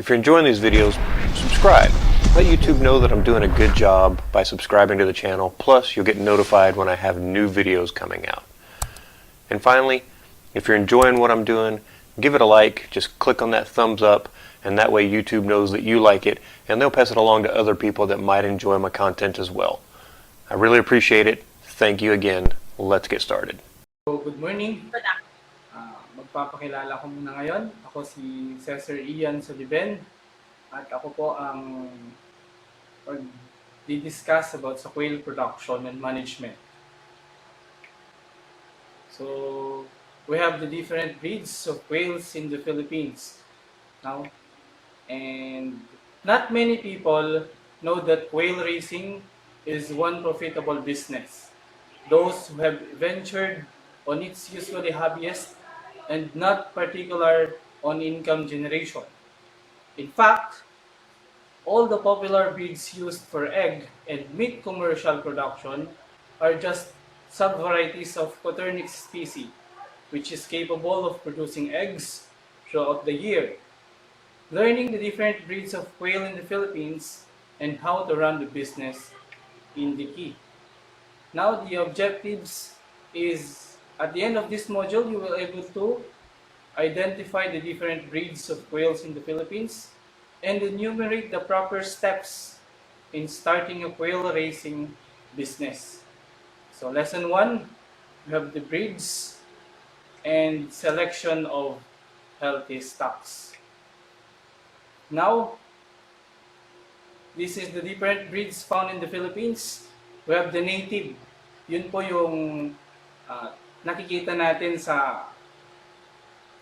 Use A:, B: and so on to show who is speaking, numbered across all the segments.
A: If you're enjoying these videos, subscribe. Let YouTube know that I'm doing a good job by subscribing to the channel. Plus, you'll get notified when I have new videos coming out. And finally, if you're enjoying what I'm doing, give it a like. Just click on that thumbs up, and that way YouTube knows that you like it, and they'll pass it along to other people that might enjoy my content as well. I really appreciate it. Thank you again. Let's get started.
B: So, good morning. Magpapakilala ko muna ngayon. Ako si Ceasar Soliven at ako po ang di-discuss about sa quail production and management. So, we have the different breeds of quails in the Philippines now, and not many people know that quail raising is one profitable business. Those who have ventured on its usually hobbyist and not particular on income generation. In fact, all the popular breeds used for egg and meat commercial production are just sub-varieties of quaternix species, which is capable of producing eggs throughout the year. Learning the different breeds of quail in the Philippines and how to run the business in the key. Now the objectives is, at the end of this module, you will be able to identify the different breeds of quails in the Philippines and enumerate the proper steps in starting a quail raising business. So lesson 1, we have the breeds and selection of healthy stocks. Now, this is the different breeds found in the Philippines. We have the native. Yun po yung nakikita natin sa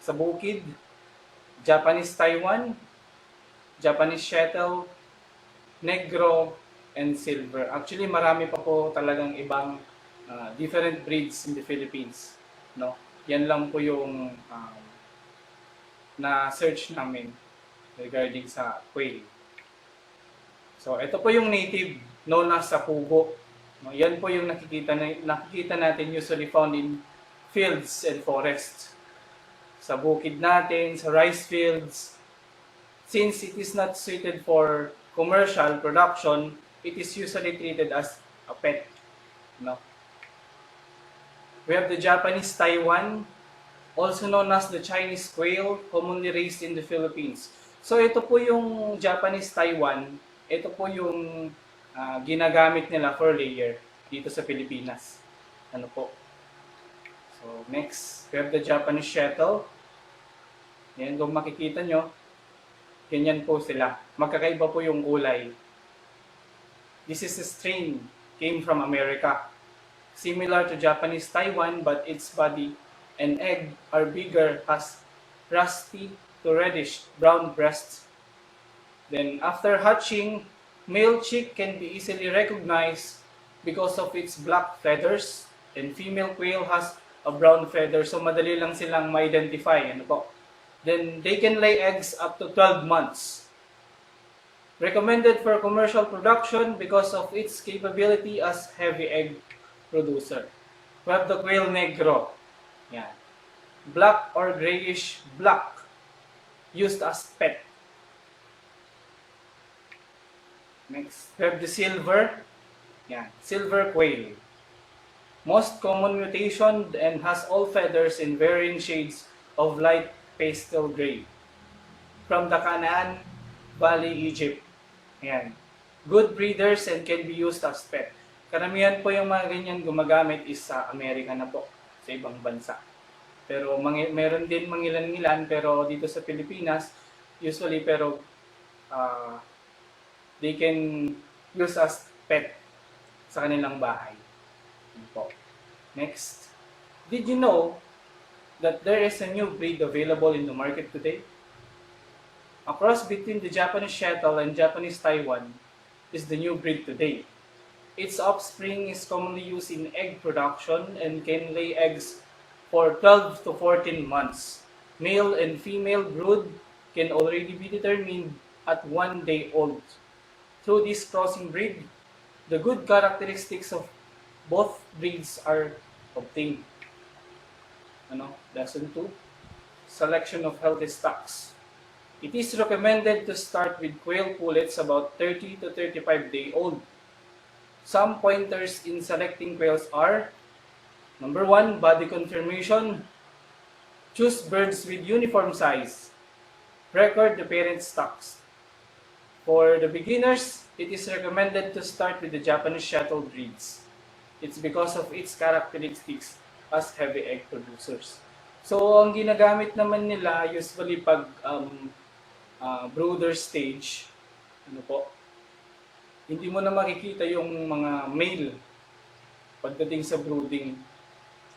B: bukid. Japanese Taiwan, Japanese Shuttle, Negro, and Silver. Actually, marami pa po talagang ibang different breeds in the Philippines. No? Yan lang po yung na-search namin regarding sa quail. So, ito po yung native known as sa pugo. No, yan po yung nakikita natin usually found in fields and forests. Sa bukid natin, sa rice fields. Since it is not suited for commercial production, it is usually treated as a pet. No? We have the Japanese Taiwan, also known as the Chinese quail, commonly raised in the Philippines. So ito po yung Japanese Taiwan, ito po yung ginagamit nila for layer dito sa Pilipinas. Ano po? So next, we have the Japanese Shuttle. Yan, kung makikita nyo, ganyan po sila. Magkakaiba po yung kulay. This is a strain, came from America. Similar to Japanese Taiwan, but its body and egg are bigger, has rusty to reddish brown breasts. Then after hatching, male chick can be easily recognized because of its black feathers, and female quail has a brown feather, so madali lang silang ma-identify. Ano po? Then they can lay eggs up to 12 months. Recommended for commercial production because of its capability as heavy egg producer. We have the quail negro. Yan. Black or grayish black, used as pet. Next, we have the silver. Yan, silver quail. Most common mutation and has all feathers in varying shades of light pastel gray. From the Canaan Valley, Egypt. Yan. Good breeders and can be used as pet. Karamihan po yung mga ganyan gumagamit is sa Amerika na po, sa ibang bansa. Pero meron din mangilan-ngilan, pero dito sa Pilipinas, usually they can use as pet sa kanilang bahay. Next, did you know that there is a new breed available in the market today? A cross between the Japanese Shuttle and Japanese Taiwan is the new breed today. Its offspring is commonly used in egg production and can lay eggs for 12 to 14 months. Male and female brood can already be determined at 1 day old. Through this crossing breed, the good characteristics of both breeds are obtained. Lesson 2, selection of healthy stocks. It is recommended to start with quail pullets about 30 to 35-day old. Some pointers in selecting quails are: number 1, body conformation. Choose birds with uniform size. Record the parent stocks. For the beginners, it is recommended to start with the Japanese shuttle breeds. It's because of its characteristics as heavy egg producers. So, ang ginagamit naman nila usually pag brooder stage, ano po, hindi mo na makikita yung mga male pagdating sa brooding.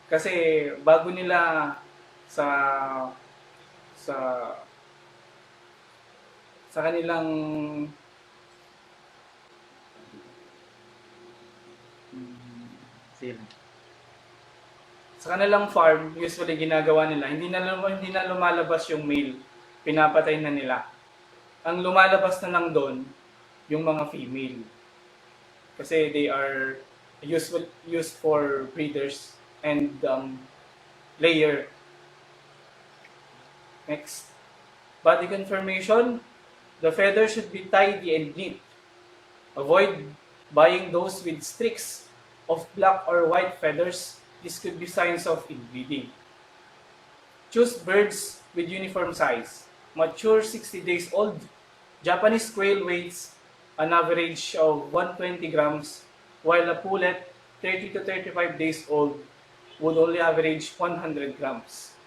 B: Kasi bago nila sa sa sa kanilang sa kanilang farm, usually ginagawa nila, hindi na lumalabas yung male, pinapatay na nila. Ang lumalabas na lang doon yung mga female. Kasi they are used for breeders and layer. Next. Body conformation. The feathers should be tidy and neat. Avoid buying those with streaks of black or white feathers. This could be signs of inbreeding. Choose birds with uniform size. Mature 60 days old. Japanese quail weighs an average of 120 grams, while a pullet 30 to 35 days old would only average 100 grams.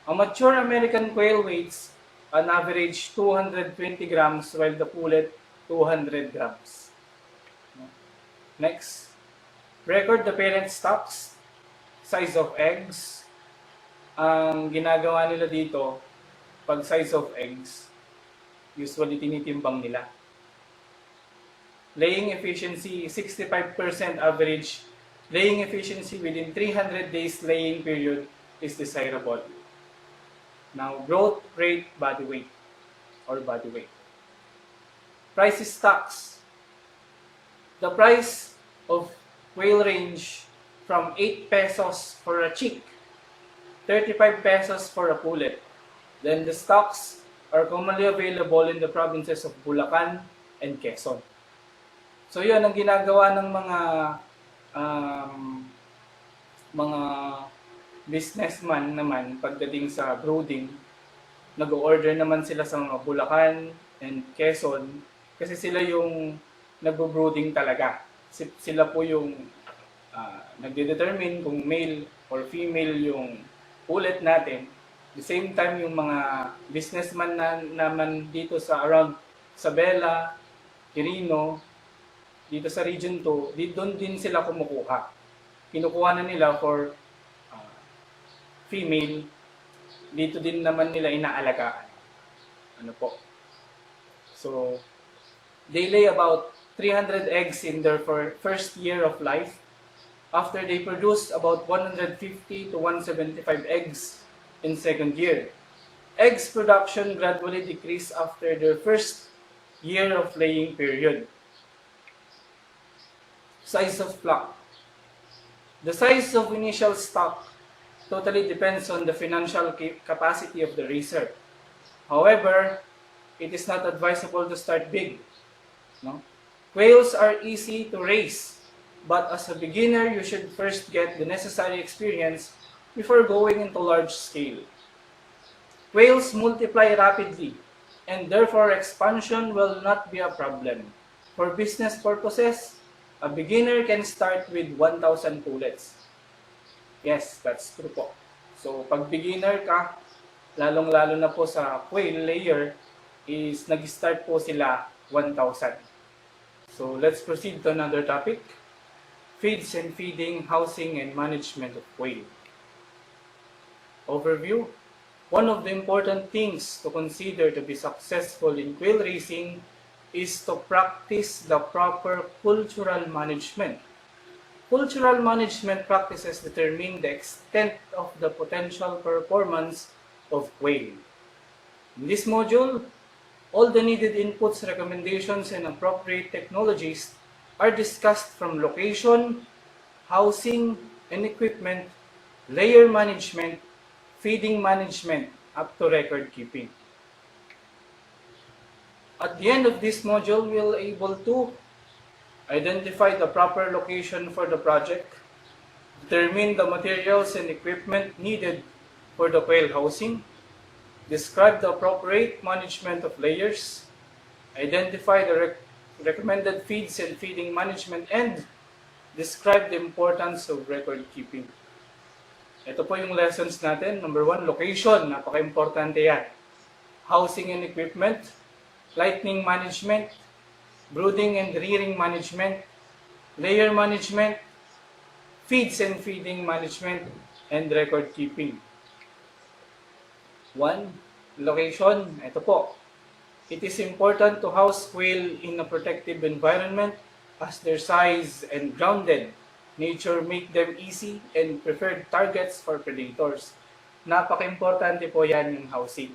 B: A mature American quail weighs an average 220 grams, while the pullet 200 grams. Next, record the parent stocks, size of eggs. Ang ginagawa nila dito, pag size of eggs, usually tinitimbang nila. Laying efficiency, 65% average. Laying efficiency within 300 days laying period is desirable. Now, growth rate, body weight, or body weight. Prices stocks. The price of quail range from 8 pesos for a chick, 35 pesos for a pullet. Then the stocks are commonly available in the provinces of Bulacan and Quezon. So yun ang ginagawa ng mga businessman naman pagdating sa brooding. Nag-order naman sila sa mga Bulacan and Quezon kasi sila yung nagbo-brooding talaga. Sila po yung nagde-determine kung male or female yung pullet natin. The same time, yung mga businessman naman dito sa around Sabela, Quirino, dito sa Region 2, doon din sila kumukuha. Kinukuha na nila for female, dito din naman nila inaalagaan. Ano po? So, they lay about 300 eggs in their first year of life. After they produce about 150 to 175 eggs in second year. Eggs production gradually decrease after their first year of laying period. Size of flock. The size of initial stock totally depends on the financial capacity of the raiser. However, it is not advisable to start big. No? Quails are easy to raise, but as a beginner, you should first get the necessary experience before going into large scale. Quails multiply rapidly, and therefore expansion will not be a problem. For business purposes, a beginner can start with 1,000 pullets. Yes, that's true po. So, pag beginner ka, lalong-lalo na po sa quail layer, is nag-start po sila 1,000. So, let's proceed to another topic. Feeds and feeding, housing, and management of quail. Overview. One of the important things to consider to be successful in quail raising is to practice the proper cultural management. Cultural management practices determine the extent of the potential performance of quail. In this module, all the needed inputs, recommendations, and appropriate technologies are discussed from location, housing, and equipment, layer management, feeding management, up to record keeping. At the end of this module, we'll able to identify the proper location for the project, determine the materials and equipment needed for the quail housing, describe the appropriate management of layers, identify the recommended feeds and feeding management, and describe the importance of record keeping. Ito po yung lessons natin. Number 1, location. Napaka-importante yan. Housing and equipment, lighting management, brooding and rearing management, layer management, feeds and feeding management, and record keeping. 1. Location. Ito po. It is important to house quail in a protective environment as their size and grounded nature make them easy and preferred targets for predators. Napaka-importante po yan yung housing.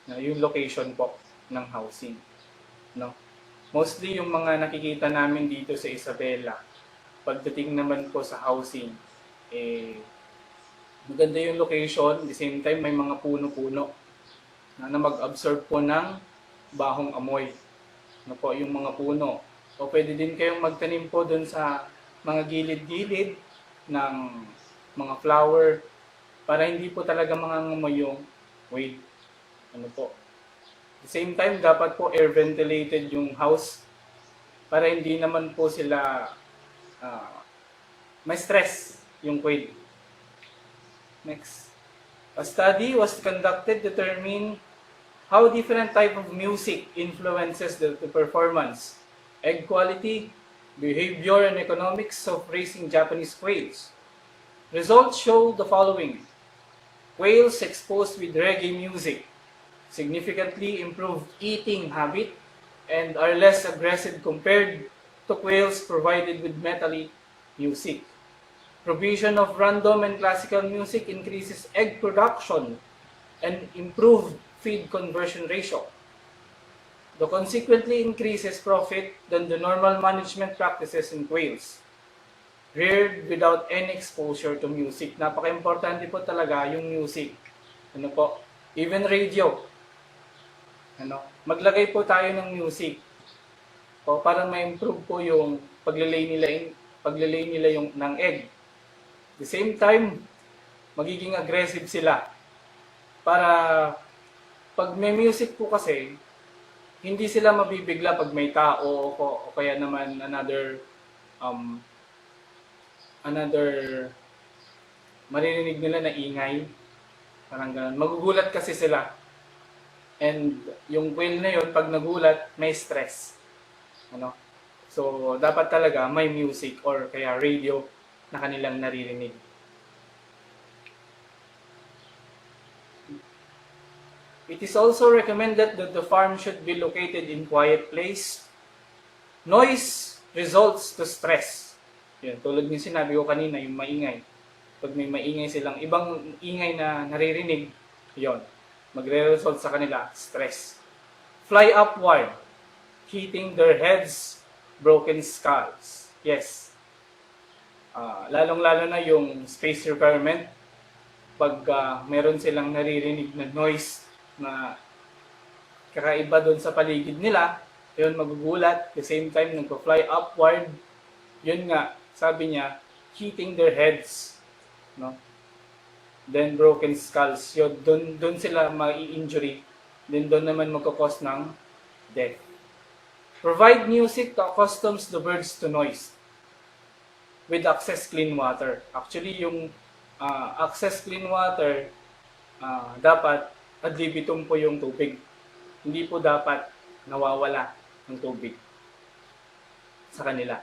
B: Yung location po ng housing. No? Mostly yung mga nakikita namin dito sa Isabela, pagdating naman po sa housing, maganda yung location, at the same time may mga puno-puno na mag-absorb po ng bahong amoy. Ano po yung mga puno. O pwede din kayong magtanim po dun sa mga gilid-gilid ng mga flower para hindi po talaga mangangamoy yung quail. Ano po. At the same time, dapat po air ventilated yung house para hindi naman po sila may stress yung quail. Next. A study was conducted to determine how different type of music influences the performance, egg quality, behavior, and economics of raising Japanese quails. Results show the following. Quails exposed with reggae music significantly improved eating habit and are less aggressive compared to quails provided with metal-y music. Provision of random and classical music increases egg production and improved feed conversion ratio. The consequently increases profit than the normal management practices in quails. Reared without any exposure to music. Napaka-importante po talaga yung music. Ano po? Even radio. Ano? Maglagay po tayo ng music. O para ma-improve po yung paglilay nila yung ng egg. At the same time, magiging aggressive sila. Para pag may music po kasi, hindi sila mabibigla pag may tao o kaya naman another maririnig nila na ingay. Parang ganun. Magugulat kasi sila. And yung quail na yun, pag nagulat, may stress. Ano? So, dapat talaga may music or kaya radio na kanilang naririnig. It is also recommended that the farm should be located in quiet place. Noise results to stress. Yan, tulad ng sinabi ko kanina, yung maingay. Pag may maingay silang ibang ingay na naririnig, yon, magre-result sa kanila, stress. Fly upward, hitting their heads, broken skulls. Yes. Lalong-lalo na yung space requirement. Pag meron silang naririnig na noise, na kakaiba doon sa paligid nila, yun magugulat, the same time nagpo-fly upward, yun nga, sabi niya, hitting their heads, no? Then broken skulls, yun, doon sila mai-injury, then doon naman magkakos ng death. Provide music to accustoms the birds to noise with access clean water. Actually, yung access clean water, dapat ad libitum po yung tubig. Hindi po dapat nawawala ng tubig sa kanila.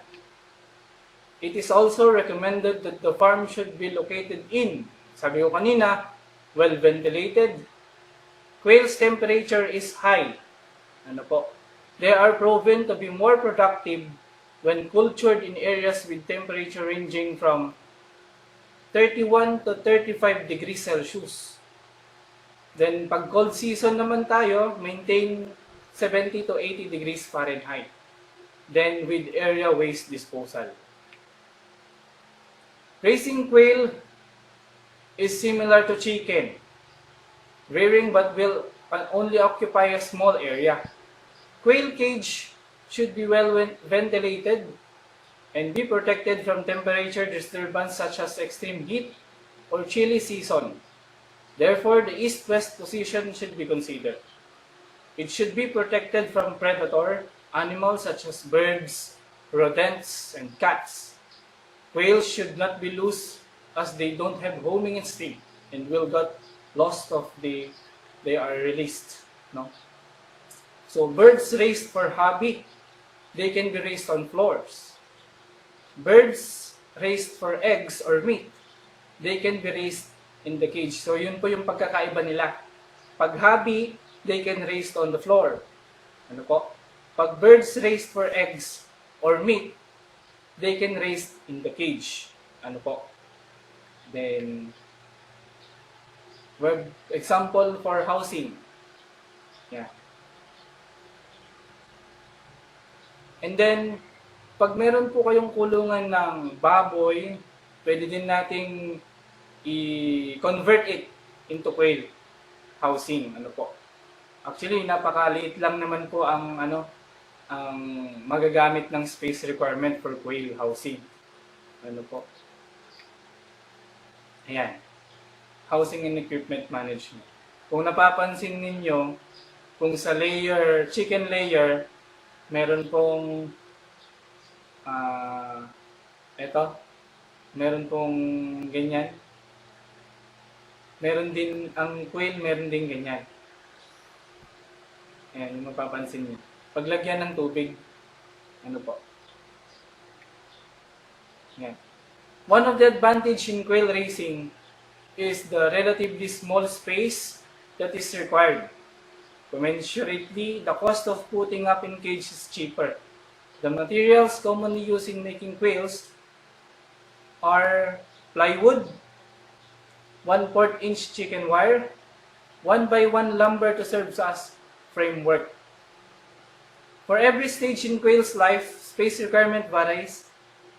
B: It is also recommended that the farm should be located in, sabi ko kanina, well ventilated. Quail's temperature is high. Ano po? They are proven to be more productive when cultured in areas with temperature ranging from 31 to 35 degrees Celsius. Then, pag cold season naman tayo, maintain 70 to 80 degrees Fahrenheit. Then, with area waste disposal. Raising quail is similar to chicken. Rearing but will only occupy a small area. Quail cage should be well ventilated and be protected from temperature disturbance such as extreme heat or chilly season. Therefore, the east-west position should be considered. It should be protected from predator animals such as birds, rodents, and cats. Quails should not be loose as they don't have homing instinct and will get lost if they are released. No? So birds raised for hobby, they can be raised on floors. Birds raised for eggs or meat, they can be raised in the cage. So yun po yung pagkakaiba nila. Pag hobby, they can raised on the floor. Ano po? Pag birds raised for eggs or meat, they can raised in the cage. Ano po? Then, example for housing. Yeah. And then, pag meron po kayong kulungan ng baboy, pwede din nating i-convert it into quail housing. Ano po? Actually, napakaliit lang naman po ang ang magagamit ng space requirement for quail housing. Ano po? Ayan. Housing and equipment management. Kung napapansin ninyo, kung sa layer, chicken layer, meron pong meron pong ganyan. Meron din, ang quail, meron din ganyan. Ayan, yung mapapansin niyo. Paglagyan ng tubig, ano po? Ayan. One of the advantage in quail raising is the relatively small space that is required. Commensurately, the cost of putting up in cage is cheaper. The materials commonly used in making quails are plywood, 1/4 inch chicken wire, 1x1 lumber to serve as framework. For every stage in quail's life, space requirement varies.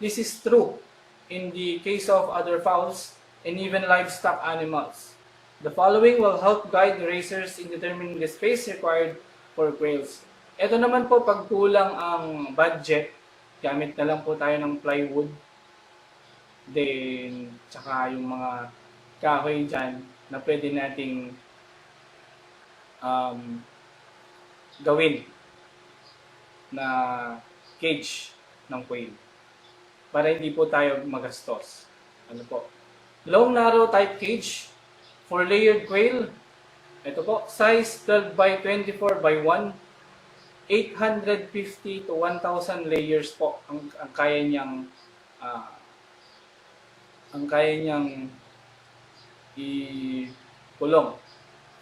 B: This is true in the case of other fowls and even livestock animals. The following will help guide the raisers in determining the space required for quails. Ito naman po, pag kulang ang budget, gamit na lang po tayo ng plywood. Then, tsaka yung mga kahoy dyan na pwede nating gawin na cage ng quail para hindi po tayo magastos. Ano po? Long narrow type cage for layered quail. Ito po, size 12 by 24 by 1, 850 to 1,000 layers po ang kaya niyang ikulong.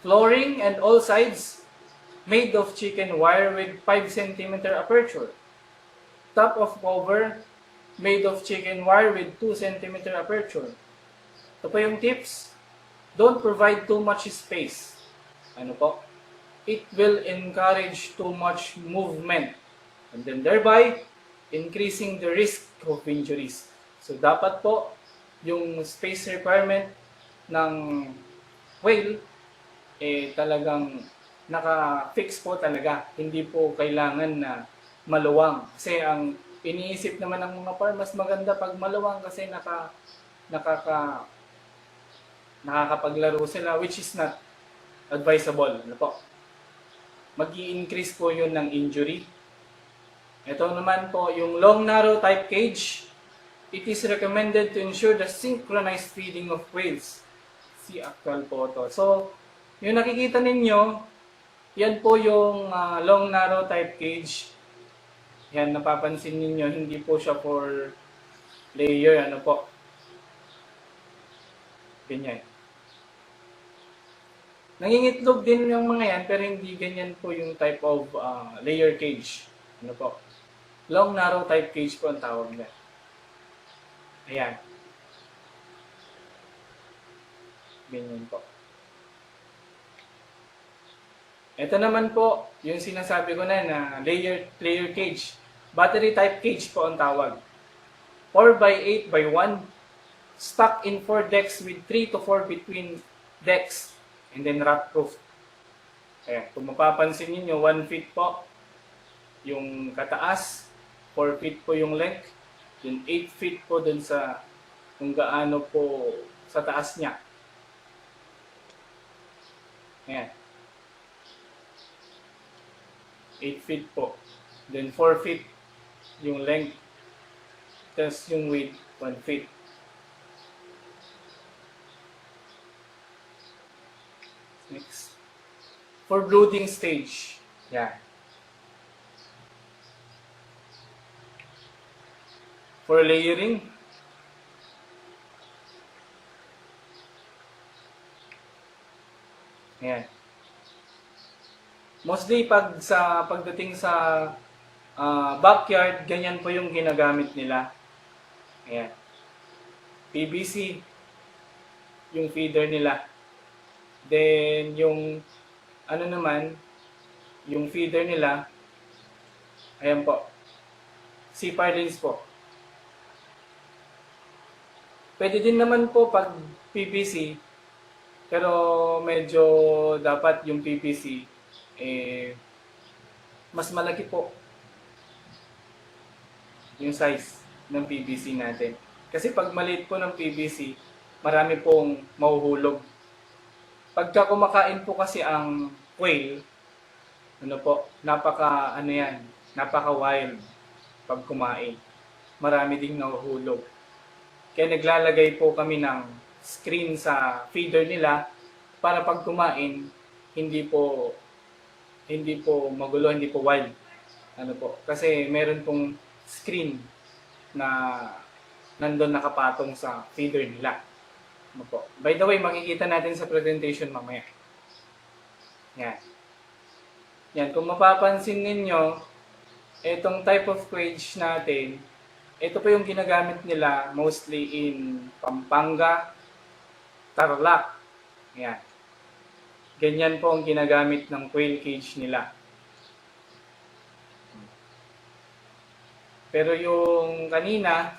B: Flooring and all sides made of chicken wire with 5 cm aperture. Top of cover made of chicken wire with 2 cm aperture. Ito po yung tips. Don't provide too much space. Ano po? It will encourage too much movement. And then thereby, increasing the risk of injuries. So dapat po, yung space requirement ng quail, talagang naka-fix po talaga. Hindi po kailangan na maluwang. Kasi ang iniisip naman ng mga farmers, maganda pag maluwang kasi nakakapaglaro sila, which is not advisable. Ano po? Mag-i-increase po yun ng injury. Ito naman po, yung long narrow type cage, it is recommended to ensure the synchronized feeding of quails. See actual photo. So, yung nakikita ninyo, yan po yung long narrow type cage. Yan, napapansin ninyo, hindi po siya for layer, ano po. Ganyan. Nangingitlog din yung mga yan, pero hindi ganyan po yung type of layer cage. Ano po? Long narrow type cage po ang tawag na. Ayan. Ganyan po. Ito naman po, yung sinasabi ko na layer cage. Battery type cage po ang tawag. 4 by 8 by 1. Stuck in 4 decks with 3 to 4 between decks. And then rat proof. Ayan. Kung mapapansin niyo 1 feet po. yung kataas, 4 feet po yung length, then 8 feet po dun sa kung gaano po sa taas niya. Ayan. 8 feet po. Then 4 feet yung length. Tapos yung width, 1 feet. Next. For brooding stage. Yan. For layering. Ayan. Mostly pagdating sa backyard, ganyan po yung ginagamit nila. Ayan. PVC yung feeder nila. Then yung ano naman, yung feeder nila, ayan po, Ceasar lines po. Pwede din naman po pag PVC, pero medyo dapat yung PVC mas malaki po yung size ng PVC natin. Kasi pag maliit po ng PVC, marami pong mahuhulog. Pagka kumakain po kasi ang quail, napaka wild pag kumain. Marami ding nahuhulog. Kaya naglalagay po kami ng screen sa feeder nila para pag kumain, hindi po magulo, hindi po wild. Kasi meron pong screen na nandun nakapatong sa feeder nila. By the way, makikita natin sa presentation mamaya. Yan. Yan, kung mapapansin ninyo, itong type of cage natin, ito po yung ginagamit nila mostly in Pampanga, Tarlac. Yan. Ganyan po ang ginagamit ng quail cage nila. Pero yung kanina,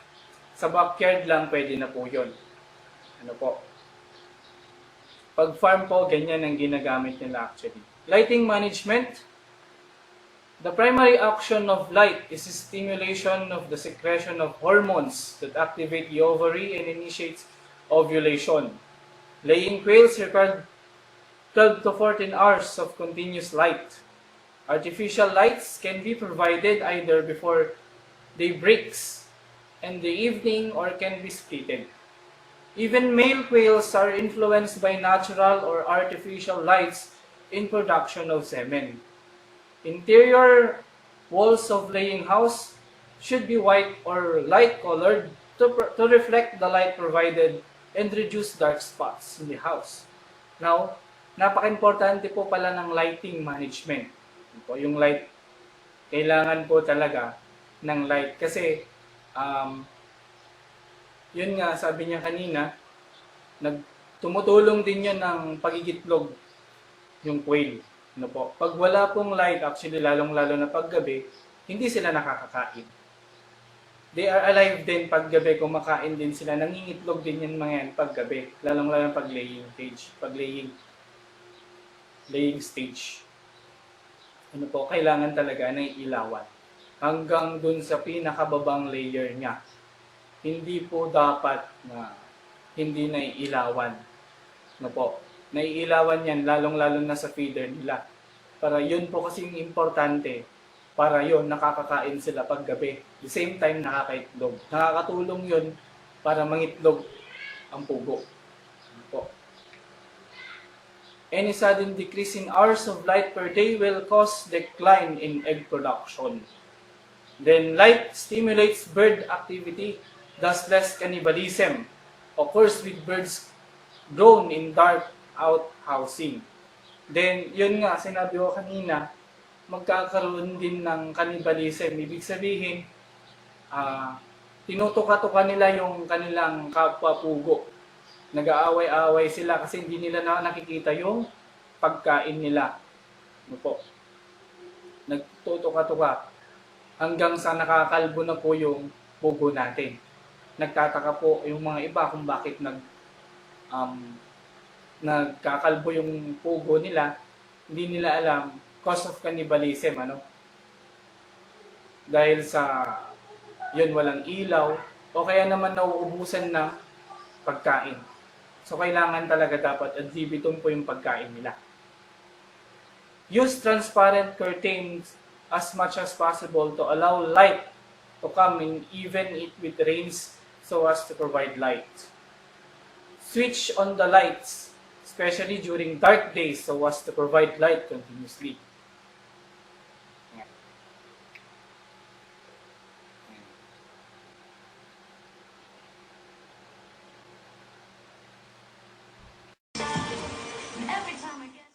B: sa backyard lang pwede na po yun. Pag farm po, ganyan ang ginagamit nila actually. Lighting management. The primary action of light is stimulation of the secretion of hormones that activate the ovary and initiates ovulation. Laying quails require 12 to 14 hours of continuous light. Artificial lights can be provided either before day breaks in the evening or can be splitted. Even male quails are influenced by natural or artificial lights in production of semen. Interior walls of laying house should be white or light colored to reflect the light provided and reduce dark spots in the house. Now, napaka-importante po pala ng lighting management. Yung light, kailangan po talaga ng light kasi yun nga, sabi niya kanina, tumutulong din yun ng pagigitlog yung quail. Pag wala pong light, actually lalong-lalo na paggabi, hindi sila nakakakain. They are alive din paggabi, kumakain din sila, nangingitlog din yan mga yan paggabi, lalong-lalo na pag laying stage. Kailangan talaga ng ilawan. Hanggang dun sa pinakababang layer niya. Hindi po dapat na hindi naiilawan. Naiilawan yan, lalong-lalo na sa feeder nila. Para yun po kasing importante, para yun, nakakakain sila paggabi. The same time, nakakaitlog. Nakakatulong yun para mangitlog ang pugo. Any sudden decrease in hours of light per day will cause decline in egg production. Then, light stimulates bird activity, thus less cannibalism occurs with birds grown in dark out housing. Then, yun nga, sinabi ko kanina, magkakaroon din ng cannibalism. Ibig sabihin, tinutuka-tuka nila yung kanilang kapwa-pugo. Nag-aaway-aaway sila kasi hindi nila nakikita yung pagkain nila. Nagtutuka-tuka hanggang sa nakakalbo na po yung pugo natin. Nagtataka po yung mga iba kung bakit nagkakalbo yung pugo nila, hindi nila alam cause of cannibalism. dahil sa yun walang ilaw o kaya naman nauubusan ng pagkain. So kailangan talaga dapat ad libitum po yung pagkain nila. Use transparent curtains as much as possible to allow light to come in even if it rains so as to provide light. Switch on the lights, especially during dark days so as to provide light continuously.
C: Every time I get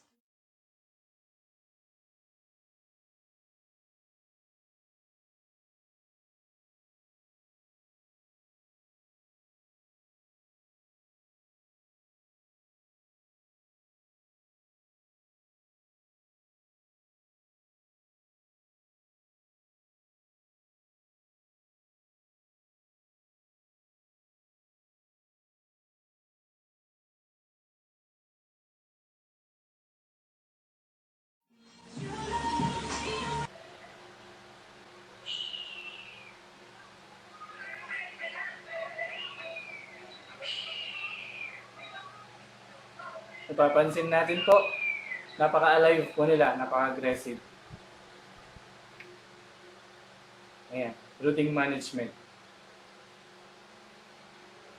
B: Napapansin natin po, napaka-alive po nila, napaka-aggressive. Ayan, brooding management.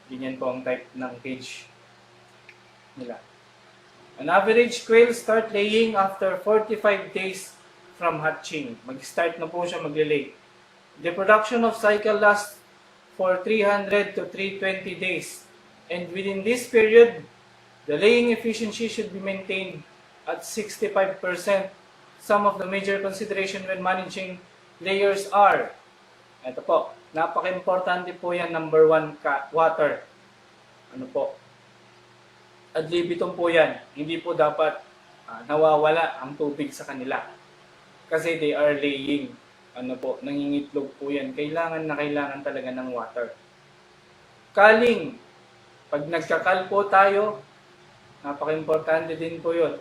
B: Ganyan po ang type ng cage nila. An average quail start laying after 45 days from hatching. Mag-start na po siya magle-lay. The production of cycle lasts for 300 to 320 days. And within this period, the laying efficiency should be maintained at 65%. Some of the major consideration when managing layers are, ito po, napaka-importante po yan, number one, water. Ano po? Ad libitum po yan. Hindi po dapat nawawala ang tubig sa kanila. Kasi they are laying. Ano po, nangingitlog po yan. Kailangan na kailangan talaga ng water. Culling. Pag nagkakal po tayo, napaka-importante din po yun.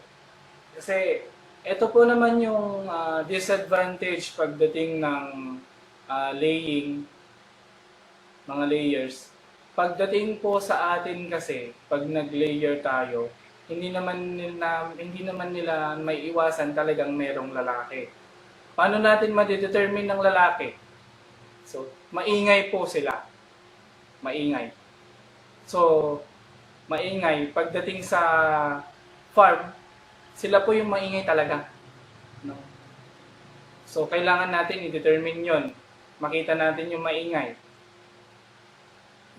B: Kasi ito po naman yung disadvantage pagdating ng laying, mga layers. Pagdating po sa atin kasi, pag nag-layer tayo, hindi naman nila may iwasan talagang merong lalaki. Paano natin ma-determine ng lalaki? So, maingay po sila. Maingay. So, maingay. Pagdating sa farm, sila po yung maingay talaga. No? So, kailangan natin i-determine yon. Makita natin yung maingay.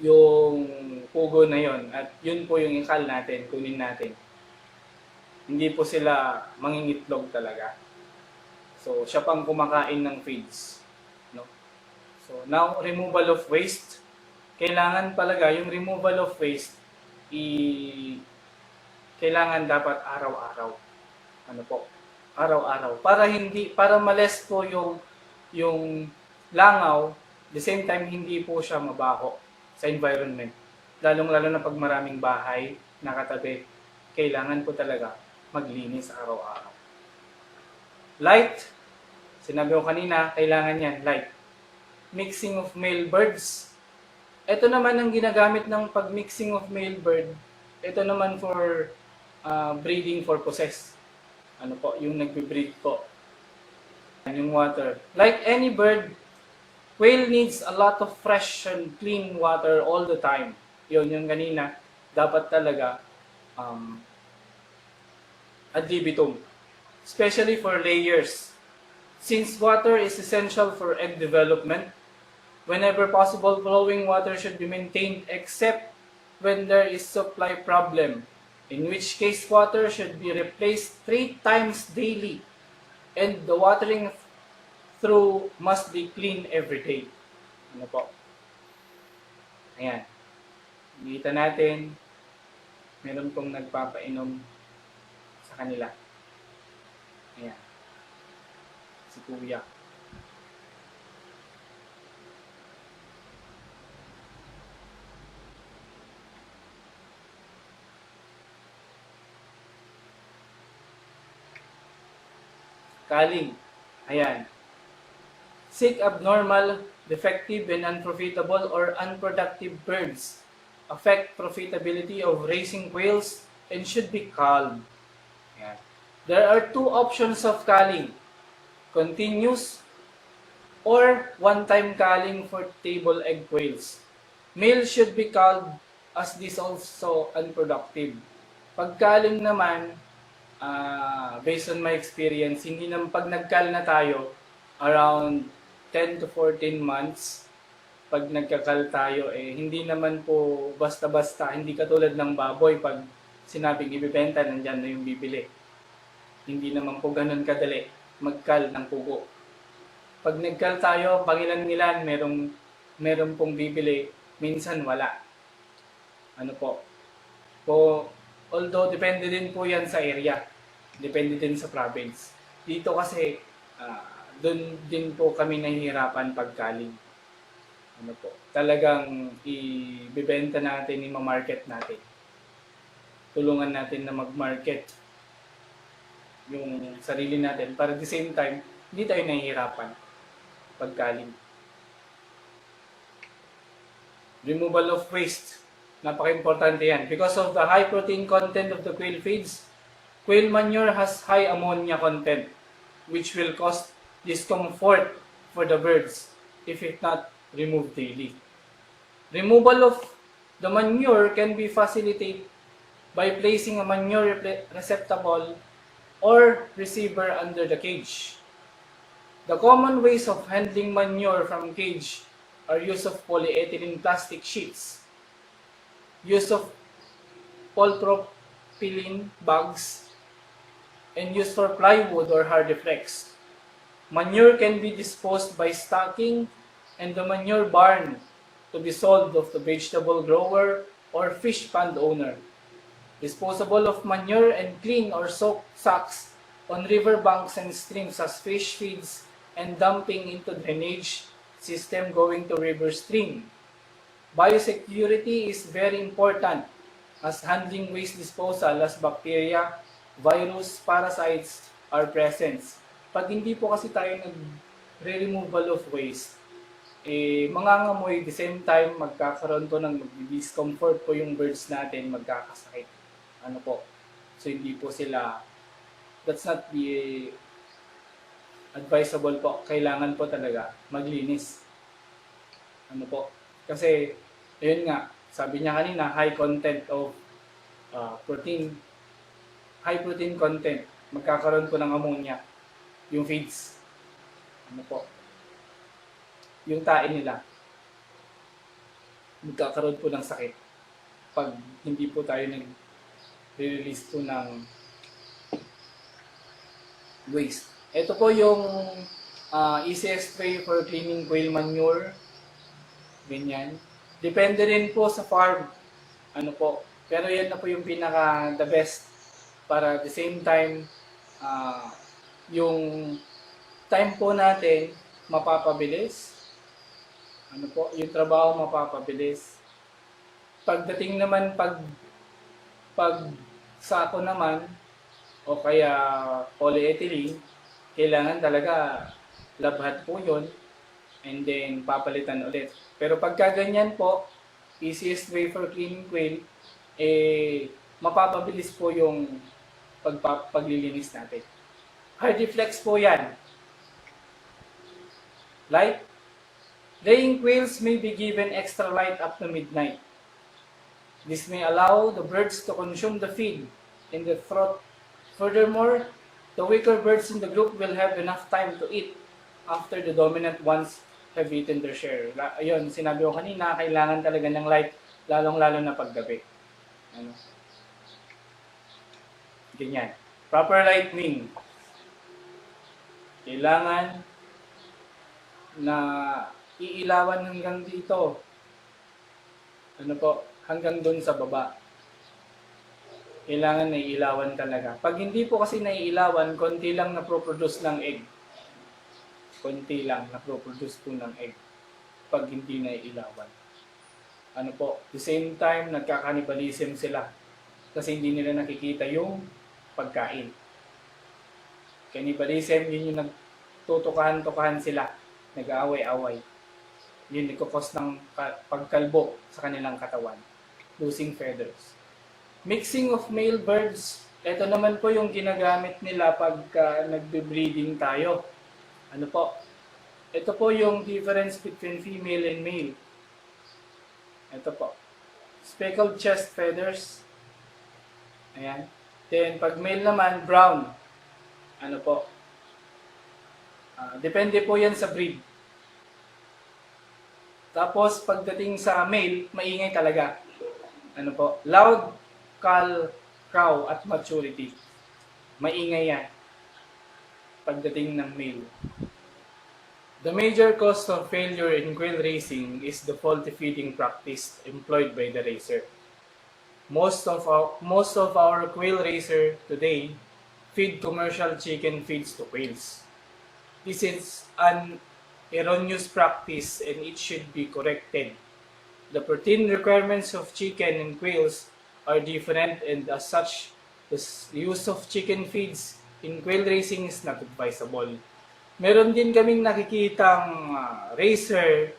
B: Yung pugo na yon. At yun po yung ikal natin, kunin natin. Hindi po sila mangingitlog talaga. So, siya pang kumakain ng feeds. No? So, now, removal of waste. Kailangan talaga yung removal of waste kailangan dapat araw-araw. Ano po? Araw-araw. Para males po yung langaw, the same time hindi po siya mabaho sa environment. Lalong-lalo na pag maraming bahay nakatabi, kailangan po talaga maglinis araw-araw. Light, sinabi ko kanina, kailangan yan, light. Mixing of male birds. Ito naman ang ginagamit ng pag-mixing of male bird. Ito naman for breeding purposes. Ano po, yung nagbe-breed po. Yung water. Like any bird, quail needs a lot of fresh and clean water all the time. Yun, yung kanina, dapat talaga ad libitum. Especially for layers. Since water is essential for egg development, whenever possible, flowing water should be maintained except when there is supply problem, in which case water should be replaced 3 times daily, and the watering through must be clean every day. Ano po? Ayan. Nakita natin, meron pong nagpapainom sa kanila. Ayan. Si Kuya. Kaling. Ayan. Sick, abnormal, defective, and unprofitable or unproductive birds affect profitability of raising quails and should be culled. Yan. There are two options of culling: continuous or one-time culling for table egg quails. Male should be culled as this also unproductive. Pag culling naman, based on my experience, hindi naman pag nag-cull na tayo, around 10 to 14 months, pag nagkakal tayo, hindi naman po basta-basta, hindi katulad ng baboy, pag sinabing ibibenta, nandyan na yung bibili. Hindi naman po ganun kadali magkal ng pugo. Pag nagkal tayo, pangilan-ngilan, merong pong bibili, minsan wala. Ano po? Although depende din po yan sa area. Depende din sa province. Dito kasi, doon din po kami nahihirapan pagkaling. Ano po? Talagang ibebenta natin, i-market natin. Tulungan natin na mag-market yung sarili natin para at the same time, hindi tayo nahihirapan pagkaling. Removal of waste. Napaka-importante yan. Because of the high protein content of the quail feeds, quail manure has high ammonia content, which will cause discomfort for the birds if it not removed daily. Removal of the manure can be facilitated by placing a manure receptacle or receiver under the cage. The common ways of handling manure from cage are use of polyethylene plastic sheets, use of polypropylene bags, and use for plywood or hardiflex. Manure can be disposed by stocking and the manure barn to be sold of the vegetable grower or fish pond owner. Disposable of manure and clean or soaked sacks on river banks and streams as fish feeds and dumping into drainage system going to river stream. Biosecurity is very important as handling waste disposal as bacteria, virus, parasites are present. Pag hindi po kasi tayo nag-removal of waste, mangangamoy, the same time magkakaroon to ng discomfort po yung birds natin, magkakasakit. Ano po? So hindi po sila, that's not the advisable po. Kailangan po talaga maglinis. Ano po? Kasi, ayun nga, sabi niya kanina, high content of protein, high protein content, magkakaroon po ng ammonia, yung feeds. Ano po? Yung tae nila, magkakaroon po ng sakit pag hindi po tayo nag-release po ng waste. Ito po yung easiest way for cleaning quail manure. Ganyan. Depende rin po sa farm. Ano po. Pero yan na po yung pinaka the best. Para at the same time, yung time po natin mapapabilis. Ano po, yung trabaho mapapabilis. Pagdating naman pag sako naman o kaya polyethylene, kailangan talaga labhat po yun and then papalitan ulit. Pero pagka ganyan po, easiest way for cleaning quail, mapapabilis po yung paglilinis natin. Hardiflex po yan. Light. Laying quails may be given extra light up to midnight. This may allow the birds to consume the feed in the throat. Furthermore, the weaker birds in the group will have enough time to eat after the dominant ones have eaten their share. Ayun, sinabi ko kanina, kailangan talaga ng light, lalong-lalo na paggabi. Ano? Ganyan. Proper lightning. Kailangan na iilawan hanggang dito. Ano po? Hanggang doon sa baba. Kailangan na iilawan talaga. Pag hindi po kasi naiilawan, konti lang na-produce ng egg. Konti lang na-produce po ng egg. Pag hindi naiilawan. Ano po? The same time, nagkakanibalism sila. Kasi hindi nila nakikita yung pagkain. Cannibalism, yun yung nagtutukahan-tukahan sila. nag-aaway-away. Yun nagkukos ng pagkalbo sa kanilang katawan. Losing feathers. Mixing of male birds. Ito naman po yung ginagamit nila pagka nagbe-breeding tayo. Ano po? Ito po yung difference between female and male. Ito po. Speckled chest feathers. Ayan. Then, pag male naman, brown. Ano po? Depende po yan sa breed. Tapos, pagdating sa male, maingay talaga. Ano po? Loud, crow, at maturity. Maingay yan. Pagdating ng male. The major cause of failure in quail racing is the faulty feeding practice employed by the racer. Most of our quail racer today feed commercial chicken feeds to quails. This is an erroneous practice and it should be corrected. The protein requirements of chicken and quails are different, and as such, the use of chicken feeds in quail racing is not advisable. Meron din kaming nakikitang racer,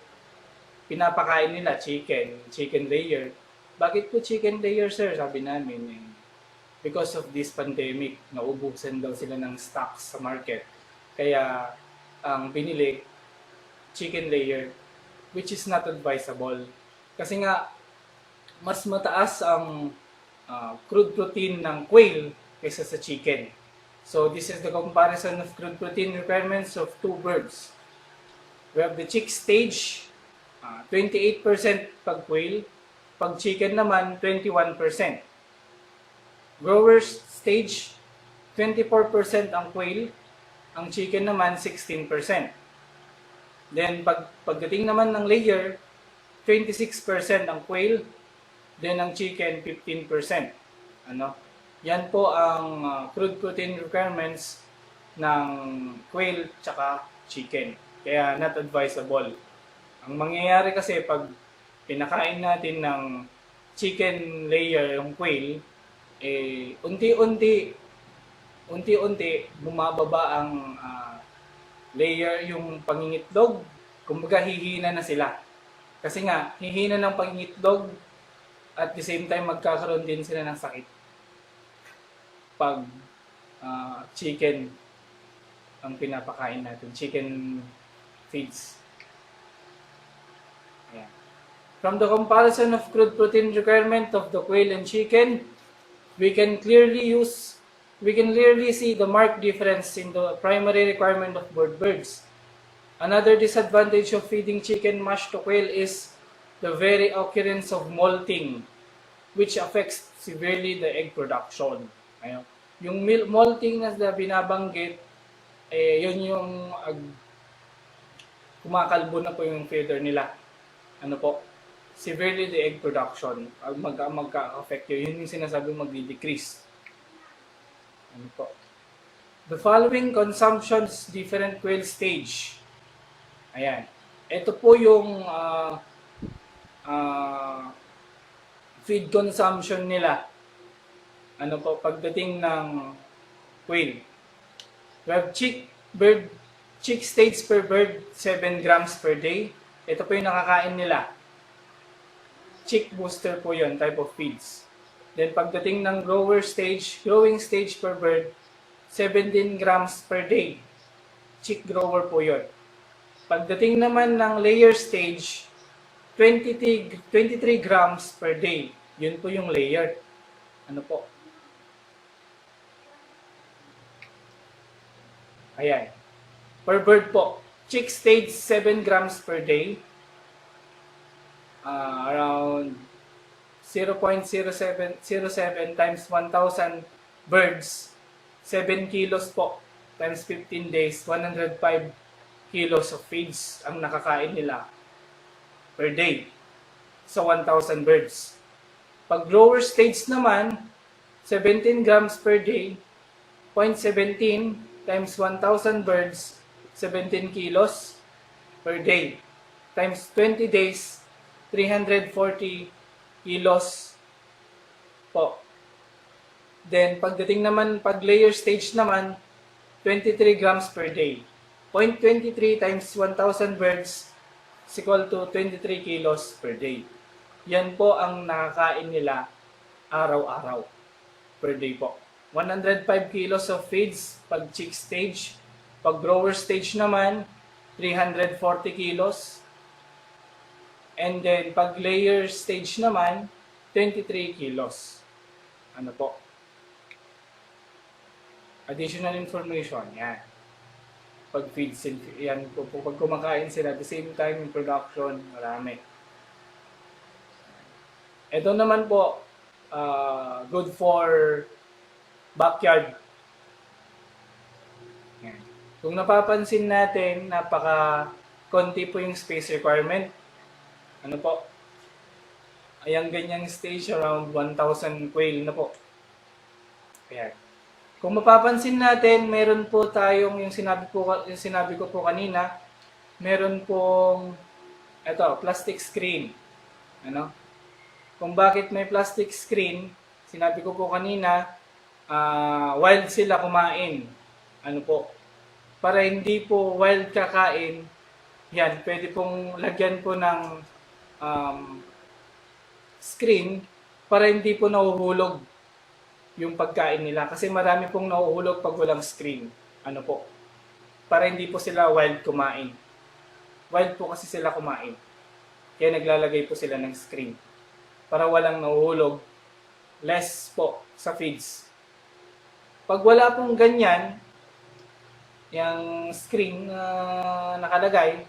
B: pinapakain nila chicken layer. Bakit po chicken layer, sir? Sabi namin, because of this pandemic, naubusan daw sila ng stocks sa market. Kaya, ang binili, chicken layer, which is not advisable. Kasi nga, mas mataas ang crude protein ng quail kaysa sa chicken. So, this is the comparison of crude protein requirements of two birds. We have the chick stage, 28% pag quail. Pag chicken naman, 21%. Grower stage, 24% ang quail. Ang chicken naman, 16%. Then, pagdating naman ng layer, 26% ang quail. Then, ang chicken, 15%. Ano? Yan po ang crude protein requirements ng quail tsaka chicken. Kaya, not advisable. Ang mangyayari kasi, pag pinakain natin ng chicken layer yung quail, unti-unti bumababa ang layer yung pangingitlog. Kumbaga hihina na sila. Kasi nga, hihina ng pangingitlog at the same time magkakaroon din sila ng sakit. Pag chicken ang pinapakain natin, chicken feeds. Ayan. From the comparison of crude protein requirement of the quail and chicken, we can clearly see the marked difference in the primary requirement of both birds. Another disadvantage of feeding chicken mash to quail is the very occurrence of molting, which affects severely the egg production. Ayun. Yung molting na binabanggit, yun yung kumakalbo na po yung feather nila. Ano po? Severely the egg production. Magka-affect yun. Yun yung sinasabi magdi-decrease. Ano po? The following consumptions different quail stage. Ayan. Ito po yung feed consumption nila. Ano po? Pagdating ng quail. We have chick stage per bird, 7 grams per day. Ito po yung nakakain nila. Chick booster po yun, type of feeds. Then pagdating ng growing stage per bird, 17 grams per day. Chick grower po yun. Pagdating naman ng layer stage, 23 grams per day. Yun po yung layer. Ano po? Ayan. Per bird po. Chick stage, 7 grams per day. Around 0.0707 times 1,000 birds, 7 kilos po, times 15 days, 105 kilos of feeds ang nakakain nila per day sa 1,000 birds. Pag grower stage naman, 17 grams per day, 0.17 times 1,000 birds, 17 kilos per day, times 20 days, 340 kilos po. Then, pagdating naman, pag layer stage naman, 23 grams per day. 0.23 times 1,000 birds is equal to 23 kilos per day. Yan po ang nakakain nila araw-araw per day po. 105 kilos of feeds pag chick stage. Pag grower stage naman, 340 kilos. And then pag layer stage naman, 23 kilos. Ano po? Additional information, yan. Pag feeds, yan po, pag kumakain sila, at the same time yung production, marami. Ito naman po, good for backyard. Yan. Kung napapansin natin, napaka-konti po yung space requirement. Ano po? Ayan ganyang stage, around 1,000 quail na po. Ayan. Kung mapapansin natin, meron po tayong yung sinabi ko po kanina, meron pong plastic screen. Ano? Kung bakit may plastic screen, sinabi ko po kanina, wild sila kumain. Ano po? Para hindi po wild kakain, yan, pwede pong lagyan po ng screen para hindi po nahuhulog yung pagkain nila. Kasi marami pong nahuhulog pag walang screen. Ano po? Para hindi po sila wild kumain. Wild po kasi sila kumain. Kaya naglalagay po sila ng screen. Para walang nahuhulog. Less po sa feeds. Pag wala pong ganyan, yung screen na nakalagay,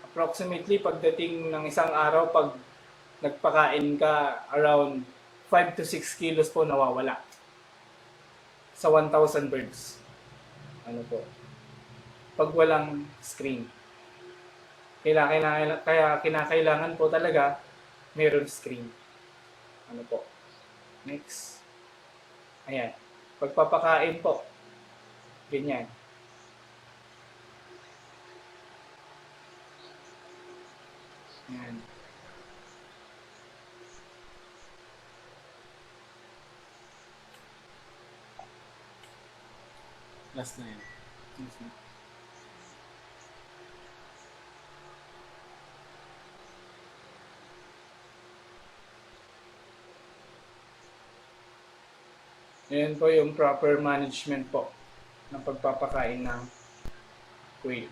B: approximately pagdating ng isang araw, pag nagpakain ka, around 5 to 6 kilos po nawawala sa 1,000 birds. Ano po? Pag walang screen. Kaya kinakailangan po talaga meron screen. Ano po? Next. Ayan. Pagpapakain po. Ganyan. Ayan. Last na yan. Ayan po yung proper management po ng pagpapakain ng quail.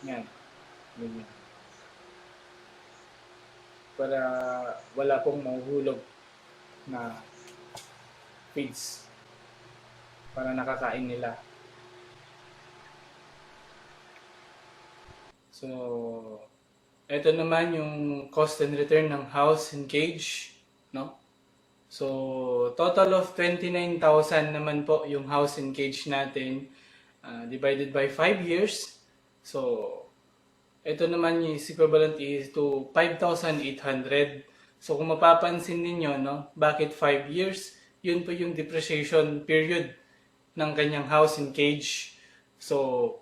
B: Yan. Ganyan. Para wala pong mahuhulog na feeds para nakakain nila. So, ito naman yung cost and return ng house and cage, no? So, total of 29,000 naman po yung house and cage natin, divided by 5 years. So, ito naman is equivalent is to 5,800. So, kung mapapansin ninyo, no, bakit 5 years? Yun po yung depreciation period ng kanyang house and cage. So,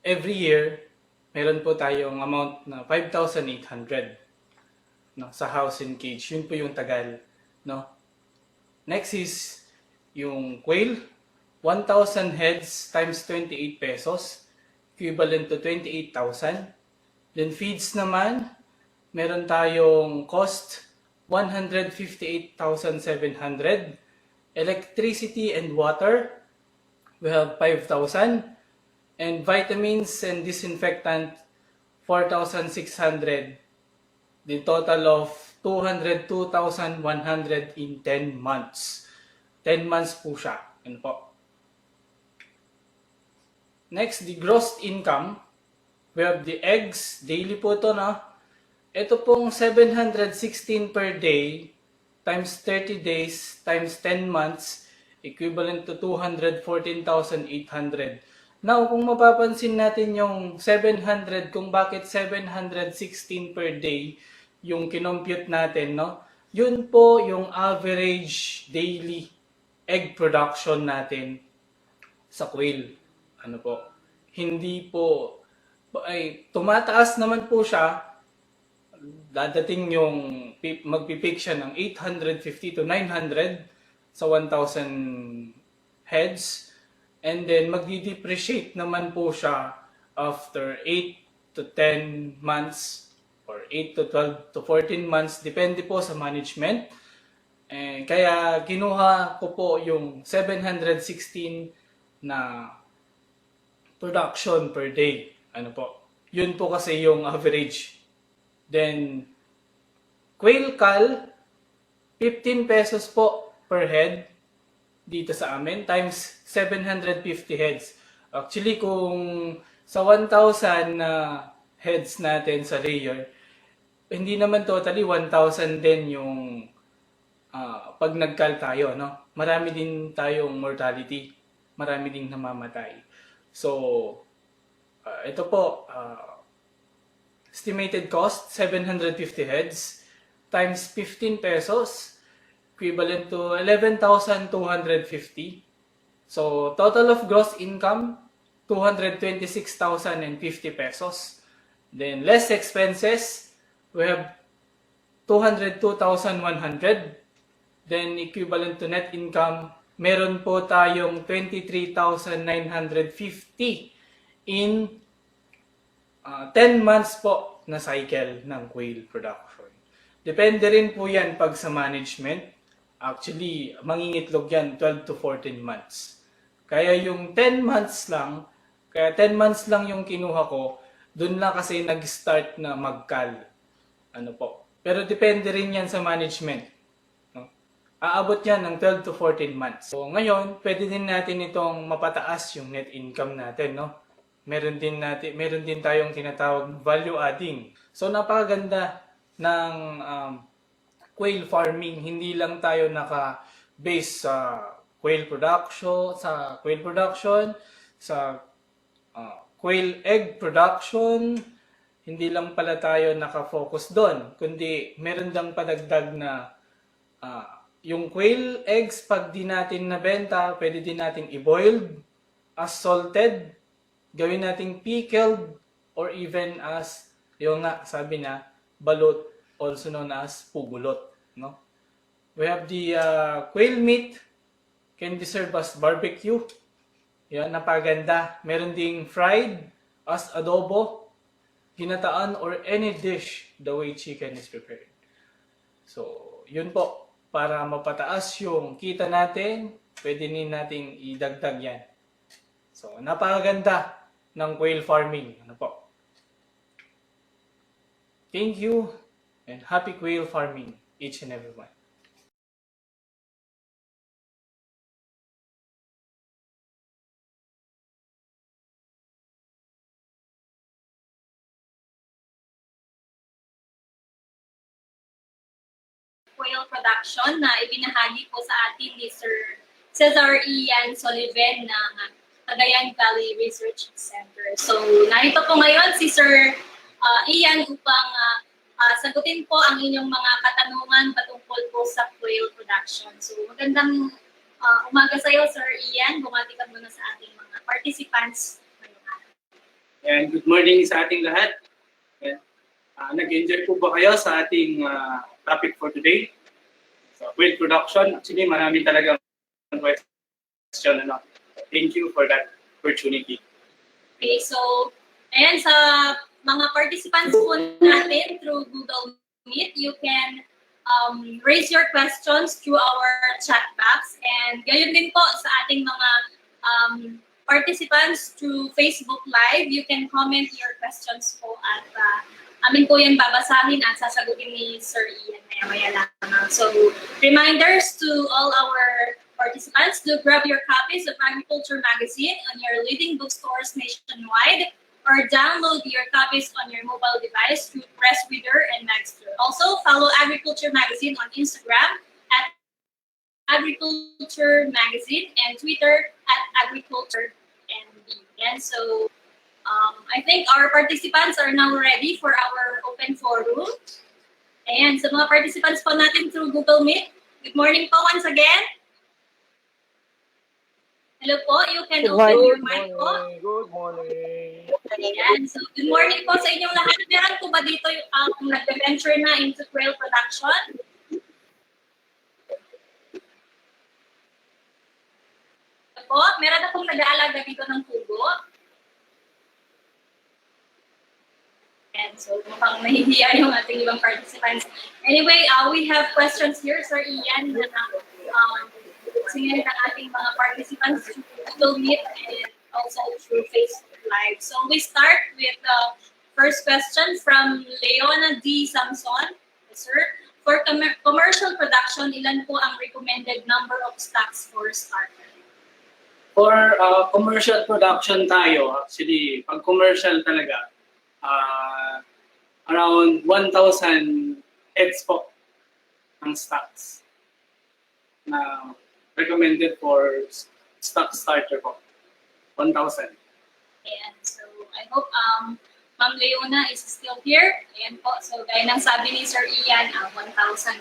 B: every year, meron po tayong amount na 5,800, no, sa house and cage. Yun po yung tagal. No? Next is yung quail, 1,000 heads times 28 pesos, equivalent to 28,000. Then feeds naman, meron tayong cost, 158,700. Electricity and water, we have 5,000. And vitamins and disinfectant, 4,600. The total of 202,100 in 10 months. 10 months po siya. Yan po. Next, the gross income. We have the eggs. Daily po ito, no? Ito pong 716 per day times 30 days times 10 months equivalent to 214,800. Now, kung mapapansin natin yung 700, kung bakit 716 per day yung kinompute natin, no? Yun po yung average daily egg production natin sa quail. Ano po? Hindi po, ay tumataas naman po siya. Dadating yung magpipick siya ng 850 to 900 sa 1,000 heads. And then magdi-depreciate naman po siya after 8 to 10 months or 8 to 12 to 14 months, depende po sa management. Kaya kinuha ko po yung 716 na production per day. Ano po? Yun po kasi yung average. Then, quail cal, 15 pesos po per head dito sa amin times 750 heads. Actually, kung sa 1,000 na heads natin sa layer, hindi naman totally 1,000 din yung pag nagkal tayo, no? Marami din tayong mortality. Marami ding namamatay. So, ito po, estimated cost, 750 heads times 15 pesos, equivalent to 11,250. So, total of gross income, 226,050 pesos. Then, less expenses, we have 202,100. Then, equivalent to net income, meron po tayong 23,950 in 10 months po na cycle ng quail production. Depende rin po yan pag sa management. Actually, mangingitlog yan 12 to 14 months. Kaya yung 10 months lang, yung kinuha ko, dun lang kasi nag-start na magkal. Ano po. Pero depende rin yan sa management. No? Aabot yan ng 12 to 14 months. So ngayon, pwede din natin itong mapataas yung net income natin, no? Meron din tayong tinatawag value adding. So napakaganda ng quail farming. Hindi lang tayo naka-base sa quail production, sa quail egg production. Hindi lang pala tayo naka-focus doon, kundi meron dang padagdag na yung quail eggs, pag di natin nabenta, pwede din nating i-boiled, as salted, gawin nating pickled, or even as, yung nga, sabi na, balot, also known as pugulot. No? We have the quail meat, can be served as barbecue. Yan, napaganda. Meron ding fried, as adobo, ginataan, or any dish the way chicken is prepared. So, yun po. Para mapataas yung kita natin, pwede din nating idagdag yan. So, napakaganda ng quail farming. Ano po? Thank you and happy quail farming, each and everyone.
C: Quail production na ibinahagi po sa atin ni Sir Ceasar Ian Soliven ng Cagayan Valley Research Center. So, narito po ngayon si Sir Ian upang sagutin po ang inyong mga katanungan patungkol po sa quail production. So, magandang umaga sa iyo, Sir Ian. Bumati ka muna sa ating mga participants.
B: And good morning sa ating lahat. Nag-enjoy po ba kayo sa ating topic for today? So, quail production. Actually, marami talaga question. Thank you for that opportunity.
C: Okay, so, ayan, sa mga participants po natin through Google Meet, you can raise your questions through our chat box. And gayon din po sa ating mga participants through Facebook Live, you can comment your questions po at amin po yan babasahin at sasagutin ni Sir Ian maya-maya lamang. So, reminders to all our participants, do grab your copies of Agriculture Magazine on your leading bookstores nationwide or download your copies on your mobile device through Press Reader and Magster. Also, follow Agriculture Magazine on Instagram at Agriculture Magazine and Twitter at Agriculture NB. And so, I think our participants are now ready for our open forum. And sa mga participants po natin through Google Meet, good morning po once again. Hello po, you can open your mic po.
D: Good morning.
C: Ayan, so good morning po sa inyong lahat. Meron po ba dito yung nag-venture na into quail production? po. Meron akong nag-aalaga dito ng pugo. And so, mukhang nahihiya yung ating ibang participants. Anyway, we have questions here, Sir Ian, na singin ng ating mga participants to meet and also through Facebook Live. So, we start with the first question from Leona D. Samson. Sir, for commercial production, ilan po ang recommended number of stocks for starter?
B: For commercial production tayo, actually, pag commercial talaga, around 1,000 heads po ng stocks na recommended for stock starter po. 1,000.
C: Ayan, so I hope Ma'am Leona is still here. Ayan po, so gaya ng sabi ni Sir Ian, 1,000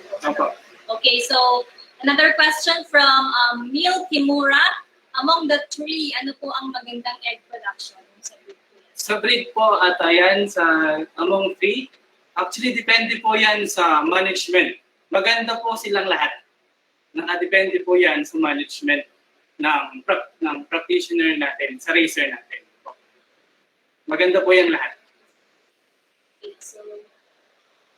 C: po.
B: Opo.
C: Okay, so another question from Neil Kimura. Among the three, ano po ang magandang egg production sa breed po?
B: Sa breed po at ayan sa among three, actually depende po yan sa management. Maganda po silang lahat. Nakadepende po yan sa management ng practitioner natin, sa racer natin. Maganda po yan lahat.
C: Okay, so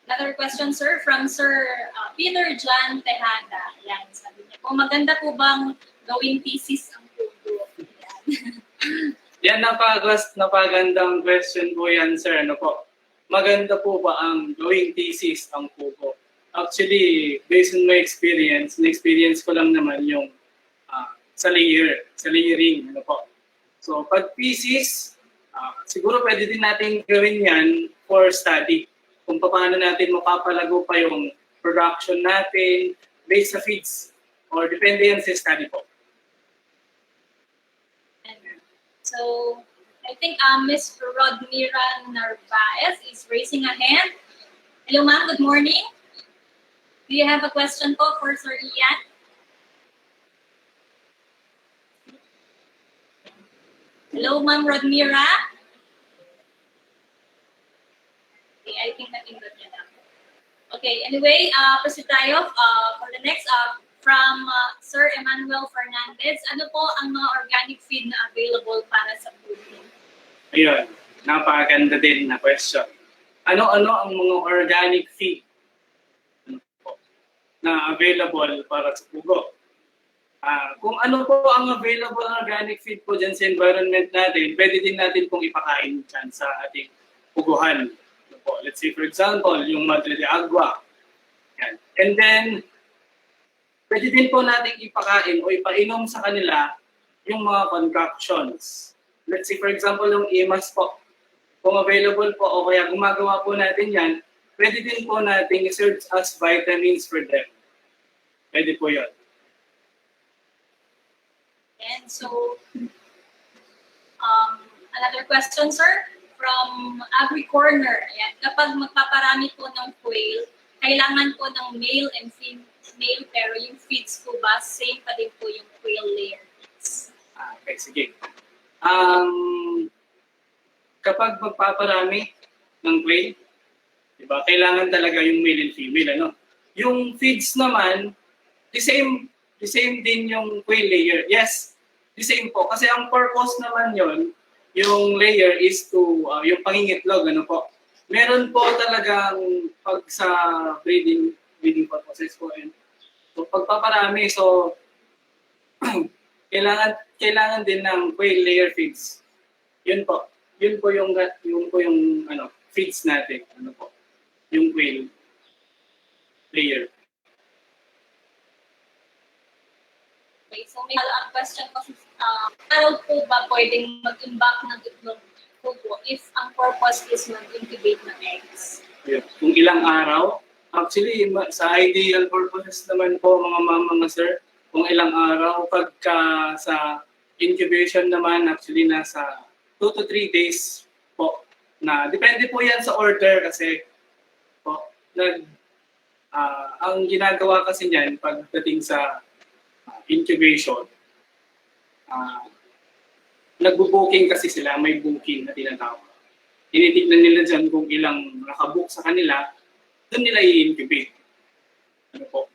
C: another question, sir, from Sir Peter John Tejada. Yan, sabi niya po, maganda po bang gawing thesis ang pugo?
B: Yan, napagandang question po yan, sir. Ano po? Maganda po ba ang gawing thesis ang pugo? Actually, based on my experience, na-experience ko lang naman yung sa layering. Ano po? So, pag thesis, siguro pwede din natin gawin yan for study. Kung paano natin mapapalago pa yung production natin based sa feeds. Or depende yan sa study po.
C: So, I think Ms. Rodmira Narvaez is raising a hand. Hello, ma'am. Good morning. Do you have a question po for Sir Ian? Hello, Ma'am Rodmira. Okay, I think natinggod niya na. Okay, anyway, proceed tayo for the next from Sir Emmanuel Fernandez. Ano po ang mga organic feed na available para sa brooding?
B: Ayun, napakaganda din na question. Ano-ano ang mga organic feed na available para sa pugo? Kung ano po ang available na organic feed po dyan sa environment natin, pwede din natin pong ipakain dyan sa ating puguhan. Let's say, for example, yung Madre de Agua. Yan. And then, pwede din po natin ipakain o ipainom sa kanila yung mga concoctions. Let's say, for example, yung imas po. Kung available po o kaya gumagawa po natin yan, pwede din po natin i-serve as vitamins for them. Pwede po yun.
C: And so, another question, sir, from Agri Corner. Ayan, kapag magpaparami po ng quail, kailangan po ng male and female, pero yung feeds po ba, same pa din po yung quail layer feeds?
B: Okay, sige. Kapag magpaparami ng quail, diba, kailangan talaga yung male and female. Ano? Yung feeds naman, the same din yung quail layer. Yes, the same po. Kasi ang purpose naman yon, yung layer is to, yung pangingitlog, ano po. Meron po talagang pag sa breeding purposes po. So pagpaparami, so kailangan din ng quail layer feeds. Yun po yung feeds natin, ano po. Yung quail layer.
C: Okay, so may follow-up question po. Paano po ba pwedeng mag-imbak ng itlog pugo if ang purpose is mag-incubate ng eggs?
B: Yeah. Kung ilang araw, actually sa ideal purposes naman po mga sir, kung ilang araw, pagka sa incubation naman actually nasa 2 to 3 days po. Na depende po yan sa order kasi po, ang ginagawa kasi niyan pagdating sa incubation, nagbo-booking kasi sila, may booking na tinatawag. Tinitignan nila dyan kung ilang nakabook sa kanila, doon nila i-incubate. Ano po?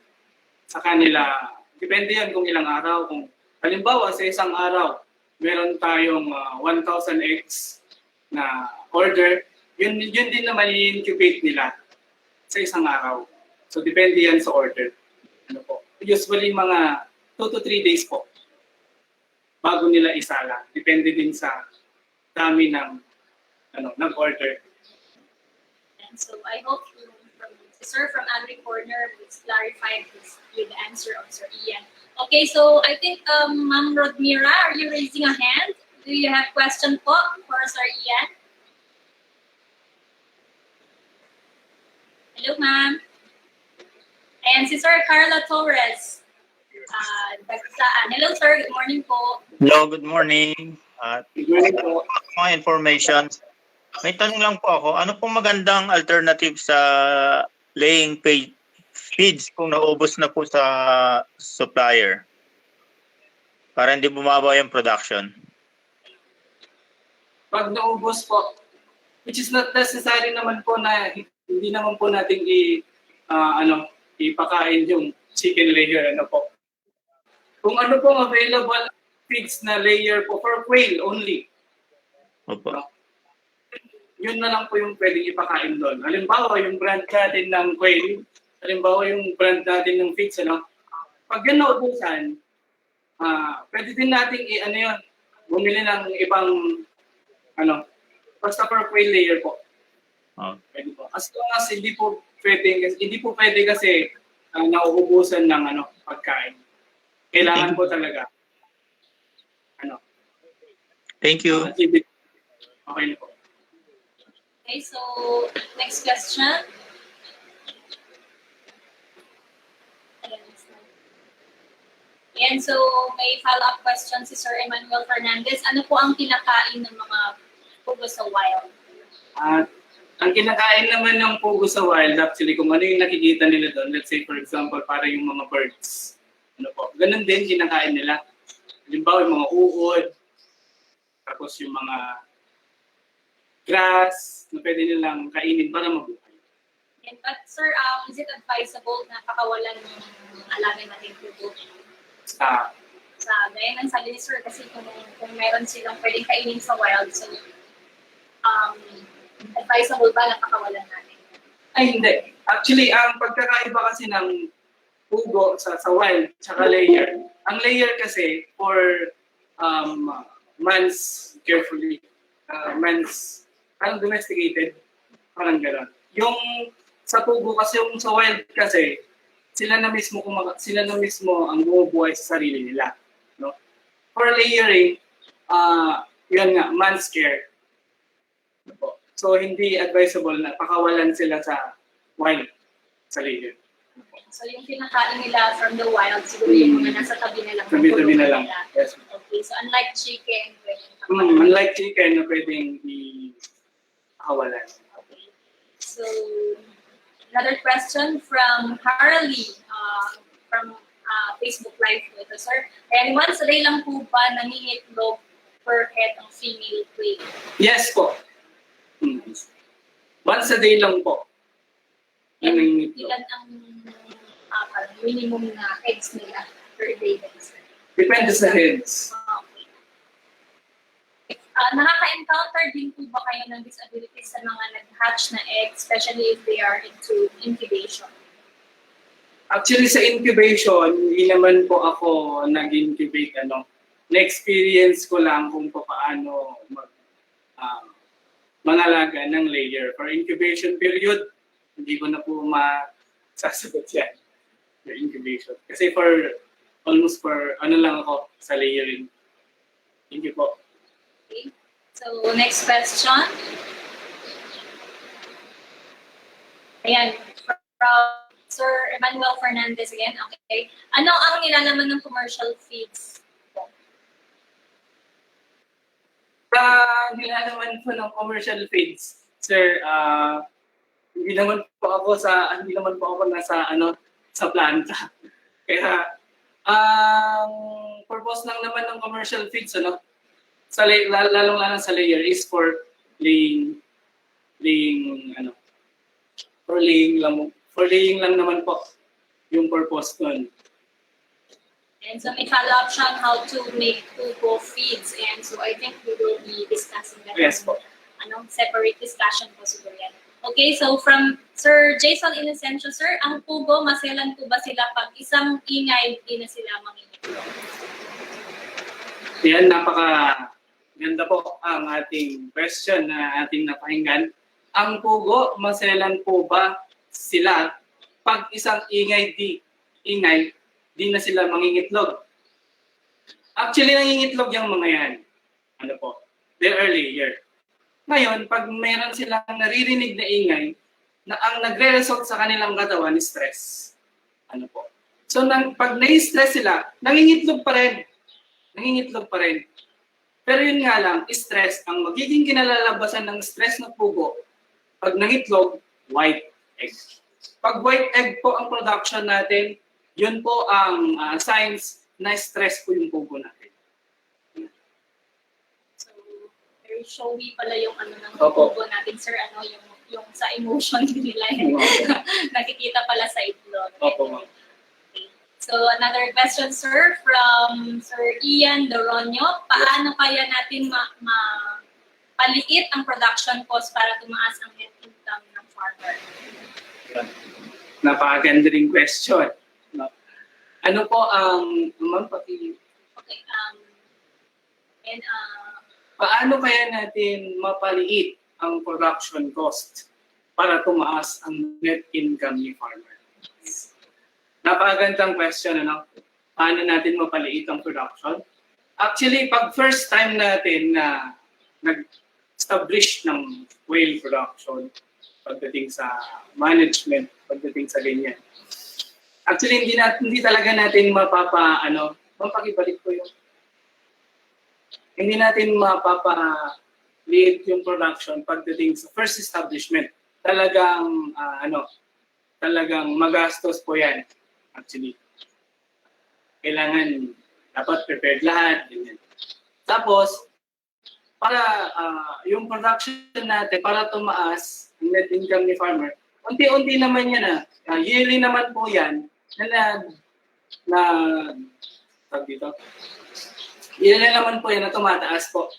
B: Sa kanila, depende yan kung ilang araw, kung Halimbawa, sa isang araw, meron tayong 1,000 eggs na order. Yun din naman i-incubate nila sa isang araw. So, depende yan sa order. Ano po? Usually, mga 2 to 3 days po bago nila isala. Depende din sa dami ng nag-order.
C: And so I hope Sir from Agri Corner was clarified with the answer of Sir Ian. Okay, so I think Ma'am Rodmira, are you raising a hand? Do you have question po for Sir Ian? Hello, ma'am. And si Sir Carla Torres. Hello, sir. Good morning po.
E: Hello, good morning.
B: Good morning po.
E: Mga information. May tanong lang po ako. Ano pong magandang alternative sa laying feeds kung naubos na po sa supplier? Para hindi bumaba yung production.
B: Pag naubos po, which is not necessary naman po na hindi naman po natin ipakain yung chicken layer. Ano po. Kung ano pong available feeds na layer po for quail only.
E: Opo.
B: Yun na lang po yung pwedeng ipakain doon. Halimbawa, yung brand natin ng quail, halimbawa yung brand natin ng feeds, pag yun naubusan, pwede din natin bumili ng ibang, basta for quail layer po. Pwede po. As long as hindi po pwede kasi nauubusan ng pagkain. Kailangan po talaga.
E: Thank you.
B: Okay na po.
C: Okay, so next question. Ayan, so may follow-up question si Sir Emmanuel Fernandez. Ano po ang kinakain ng mga pugo sa wild?
B: Ang kinakain naman ng pugo sa wild, actually, kung ano yung nakikita nila doon, let's say, for example, para yung mga birds. Ganun din kinakain nila. Halimbawa, yung mga uod, tapos yung mga grass na pwede nilang kainin para mabuhay.
C: But sir, is it advisable na pakawalan yung alamin natin pugo?
B: Sa
C: Gaya ng sabi ni Sir, kasi kung meron silang pwedeng kainin sa wild, so advisable ba na pakawalan natin?
B: Ay, hindi. Actually, ang pagkakaiba kasi ng pugo sa wild tsaka layer. Ang layer kasi for months carefully, parang domesticated, parang gano'n. Yung sa pugo kasi, yung sa wild kasi, sila na mismo ang bumubuhay sa sarili nila. No? For layering, yun nga, months care. So, hindi advisable na pakawalan sila sa wild, sa layer.
C: So yung kinakain nila from the wild, siguro yung mga nasa tabi na lang.
B: Tabi na lang. Yes.
C: Okay, so unlike chicken,
B: unlike chicken na pwedeng i-pakawalan.
C: Okay. So, another question from Harley from Facebook Live with us, sir. And once a day lang po ba nangingitlog per head ng female quail?
B: Yes po. Once a day lang po.
C: Ilan ang minimum na eggs nila per day?
B: Depende sa heads.
C: Okay. Nakaka-encounter din po ba kayo ng disabilities sa mga nag-hatch na eggs, especially if they are into incubation?
B: Actually, sa incubation, hindi naman po ako nag-incubate. Na-experience ko lang kung paano mangalaga ng layer. For incubation period, hindi ko na po masasagot yan. For incubation. Kasi almost lang ako sa layering. Thank you po.
C: Okay. So, next question. Ayan, from Sir Emmanuel Fernandez again. Okay. Ano ang nilalaman ng commercial feeds?
B: Nilalaman po ng commercial feeds, sir, hindi naman po ako nasa sa planta. Kaya ang purpose lang naman ng commercial feeds lalong sa layer is for laying lang naman po yung purpose nun.
C: And so may follow-up siya on how to make Pugo feeds. And so I think we will be discussing that.
B: Yes po.
C: Separate discussion po siguro yan. Okay, so from Sir Jason Inocencio, sir, ang Pugo, maselan po ba sila pag isang ingay, di na sila mangingitlog?
B: Yan, napaka-ganda po ang ating question na ating napakinggan. Ang Pugo, maselan po ba sila pag isang ingay, di na sila mangingitlog? Actually, nangingitlog yung mga yan. Ano po? They're earlier. Ngayon, pag mayroon silang naririnig na ingay, na ang nagre-result sa kanilang katawan is stress. Ano po? So, pag nai-stress sila, nangingitlog pa rin. Nangingitlog pa rin. Pero yun nga lang, stress, ang magiging kinalalabasan ng stress na pugo, pag nangitlog, white egg. Pag white egg po ang production natin, yun po ang signs na stress po yung pugo natin.
C: So, very showy pala yung ng
B: Opo.
C: Pugo natin, sir. Yung sa emotion nila. Nakikita pala sa itlog.
B: Opo, ma'am.
C: Okay. So, another question, sir, from Sir Ian Doronio. Paano kaya natin paliit ang production cost para tumaas ang net income ng farmer?
B: Napakaganda ring question. No? Ano po ang, ma'am,
C: Okay. And,
B: paano kaya natin mapaliit ang production cost para tumaas ang net income ni farmer? Napakagandang question, ano? Paano natin mapaliit ang production? Actually, pag first time natin na nag-establish ng quail production, pagdating sa management, pagdating sa ganyan. Actually, hindi talaga natin mapakibalik ko yung hindi natin mapapaliit yung production pagdating sa first establishment. Talagang talagang magastos po yan. Actually, kailangan dapat prepared lahat. Ganyan. Tapos, para yung production natin, para tumaas ang net income ni farmer, unti-unti naman yan yearly naman po yan yearly naman po yan na tumataas po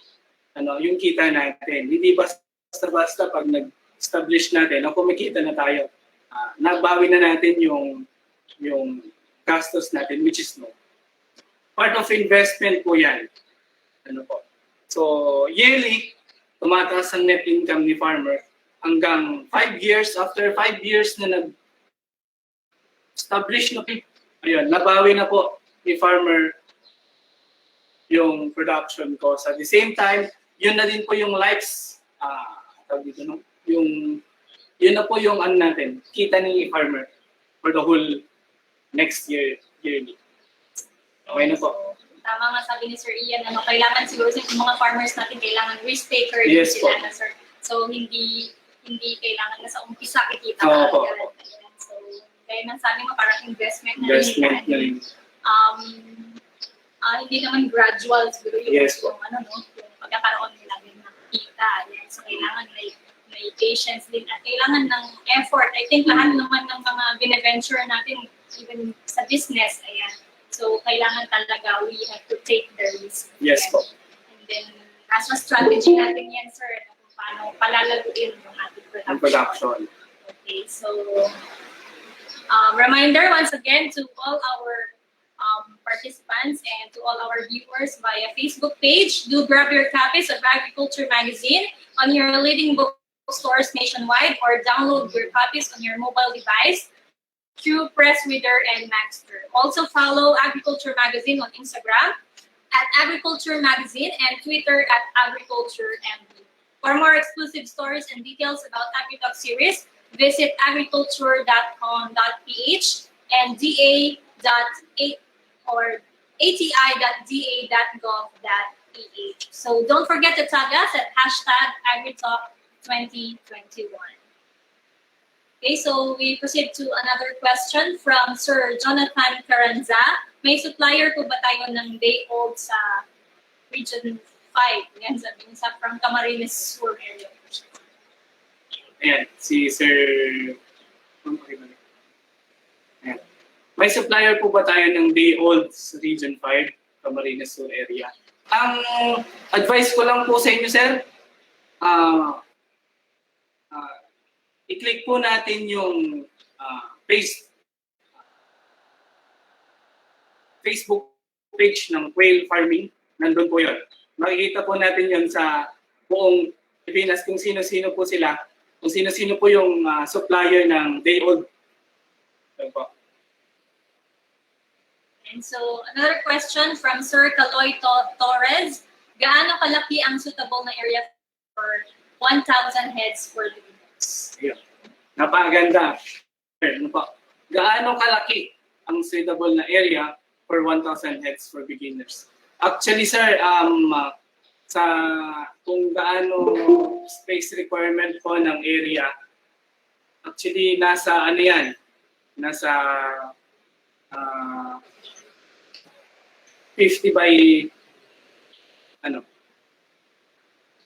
B: yung kita natin. Hindi basta-basta pag nag-establish natin, kumikita na tayo, nabawi na natin yung gastos natin, which is no. Part of investment po yan. So, yearly, tumataas ang net income ni farmer hanggang 5 years. After 5 years na nag-establish na ayun, nabawi na po ni farmer yung production cost. At the same time, yun na din po yung lives, yun na po yung natin, kita ni farmer for the whole next yearly. Okay na po.
C: Tama nga sabi ni Sir Ian, kailangan siguro sa mga farmers natin, kailangan risk taker
B: Yes,
C: sila
B: po.
C: na, sir. So, hindi kailangan na sa umpisa kikita
B: Oo, po.
C: So, kaya nang sabi mo, parang investment na
B: Investment na rin.
C: Hindi naman gradual siguro yung,
B: Yes, po.
C: yung pagkakaroon nila ng nakikita. So, kailangan may patience din at kailangan ng effort. I think lahat naman ng mga bine-venture natin, even sa business, ayan. So, kailangan talaga we have to take the risk.
B: Yes, po.
C: And then, as a strategy natin yan, sir, kung paano palalaguin yung ating
B: Ang
C: production.
B: production.
C: Okay, so, reminder once again to all our participants and to all our viewers via Facebook page, do grab your copies of Agriculture Magazine on your leading bookstores nationwide or download your copies on your mobile device through Press Reader and Maxter. Also follow Agriculture Magazine on Instagram at Agriculture Magazine and Twitter at AgricultureMD. For more exclusive stories and details about AgriTalk series, visit agriculture.com.ph and ati.da.gov.ph. So don't forget to tag us at #AgriTalk2021. Okay, so we proceed to another question from Sir Jonathan Caranza. May supplier po ba tayo ng day-old sa Region 5? Yan, sabi niya, from Camarines Sur area.
B: Ayan, si Sir... Ayan. may supplier po ba tayo ng day-old sa Region 5, Camarines Sur area? Ang advice ko lang po sa inyo, sir, i-click po natin yung Facebook page ng Quail Farming. Nandun po yun. Makikita po natin yun sa buong Pilipinas kung sino-sino po sila, kung sino-sino po yung supplier ng day-old.
C: And so, another question from Sir Caloy Torres. Gaano kalaki ang suitable na area for 1,000 heads for the beginners?
B: Yeah. Napakaganda. Ano po? Gaano kalaki ang suitable na area for 1,000 heads for beginners? Actually, sir, sa kung gaano space requirement po ng area, actually, nasa ano yan? Nasa 50 by ano?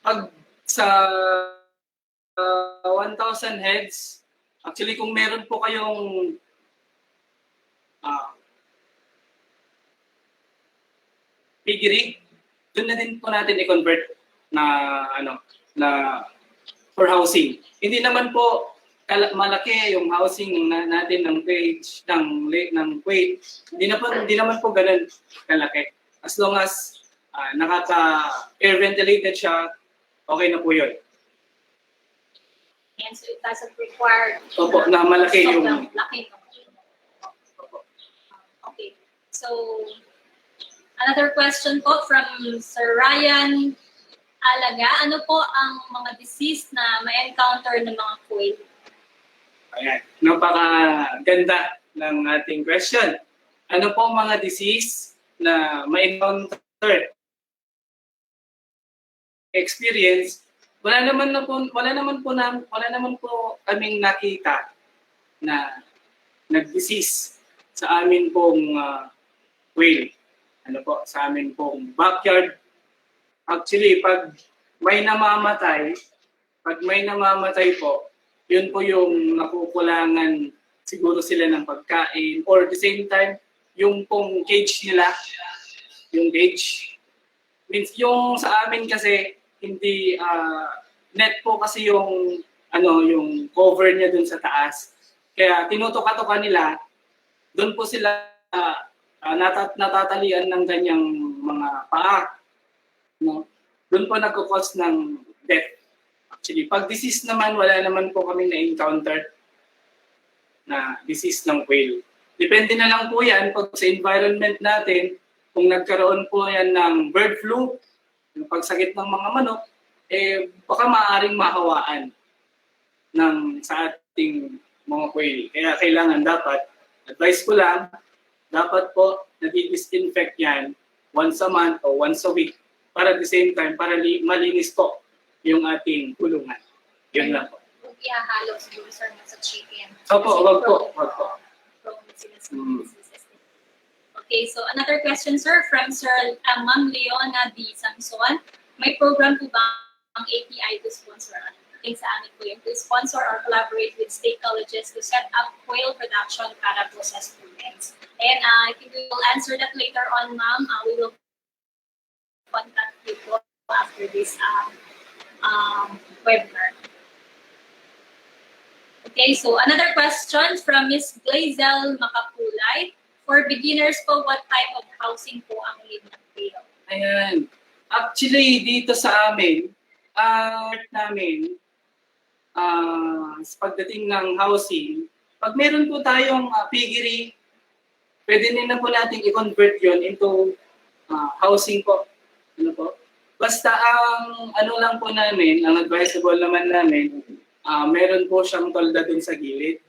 B: Pag sa 1,000 heads, actually kung meron po kayong piggery, doon na din po natin i-convert na ano na for housing. Hindi naman po malaki yung housing natin ng page ng Quail. Hindi naman po ganoon kalaki. As long as nakaka-air ventilated siya, okay na po 'yun.
C: And so it doesn't require
B: Opo, na malaki yung
C: laki. Okay. So another question po from Sir Ryan Alaga. Ano po ang mga disease na ma-encounter ng mga quail?
B: Ayan, napakaganda ng ating question. Ano po ang mga disease na ma-encounter? Experience, wala naman po kaming nakita na nag-disease sa amin pong quail. Ano po, sa amin pong backyard. Actually, pag may namamatay po, yun po yung nakukulangan siguro sila ng pagkain, or at the same time, yung pong cage nila, yung cage. Means yung sa amin kasi, hindi net po kasi yung yung cover niya dun sa taas. Kaya tinutuka-tuka nila, dun po sila natatalian ng ganyang mga paa. No? Doon po nagkukos ng death. Actually, pag disease naman, wala naman po kami na-encounter na disease ng quail. Depende na lang po yan pag sa environment natin, kung nagkaroon po yan ng bird flu, yung pagsakit ng mga manok, baka maaaring mahawaan sa ating mga quail. Kaya kailangan advice ko lang, dapat po nadi-disinfect yan once a month o once a week para at the same time, para malinis po yung ating kulungan. Yun lang po.
C: Huwag ihahalo siguro sir sa chicken.
B: Opo, wag po.
C: Okay, so another question sir from Sir Ma'am Leona D. Samson. May program po ba ang API to sponsor? Sa amin po yun, to sponsor or collaborate with state colleges to set up quail production para process students. And I think we will answer that later on, ma'am. We will contact you po after this webinar. Okay, so another question from Ms. Glazel Makapulay. For beginners po, what type of housing po ang need ng quail?
B: Ayan. Actually, dito sa amin, sa pagdating ng housing, pag meron po tayong piggery, pwede din na po natin i-convert yon into housing po. Ano po? Basta ang lang po namin, ang advisable naman namin, meron po siyang tolda dun sa gilid.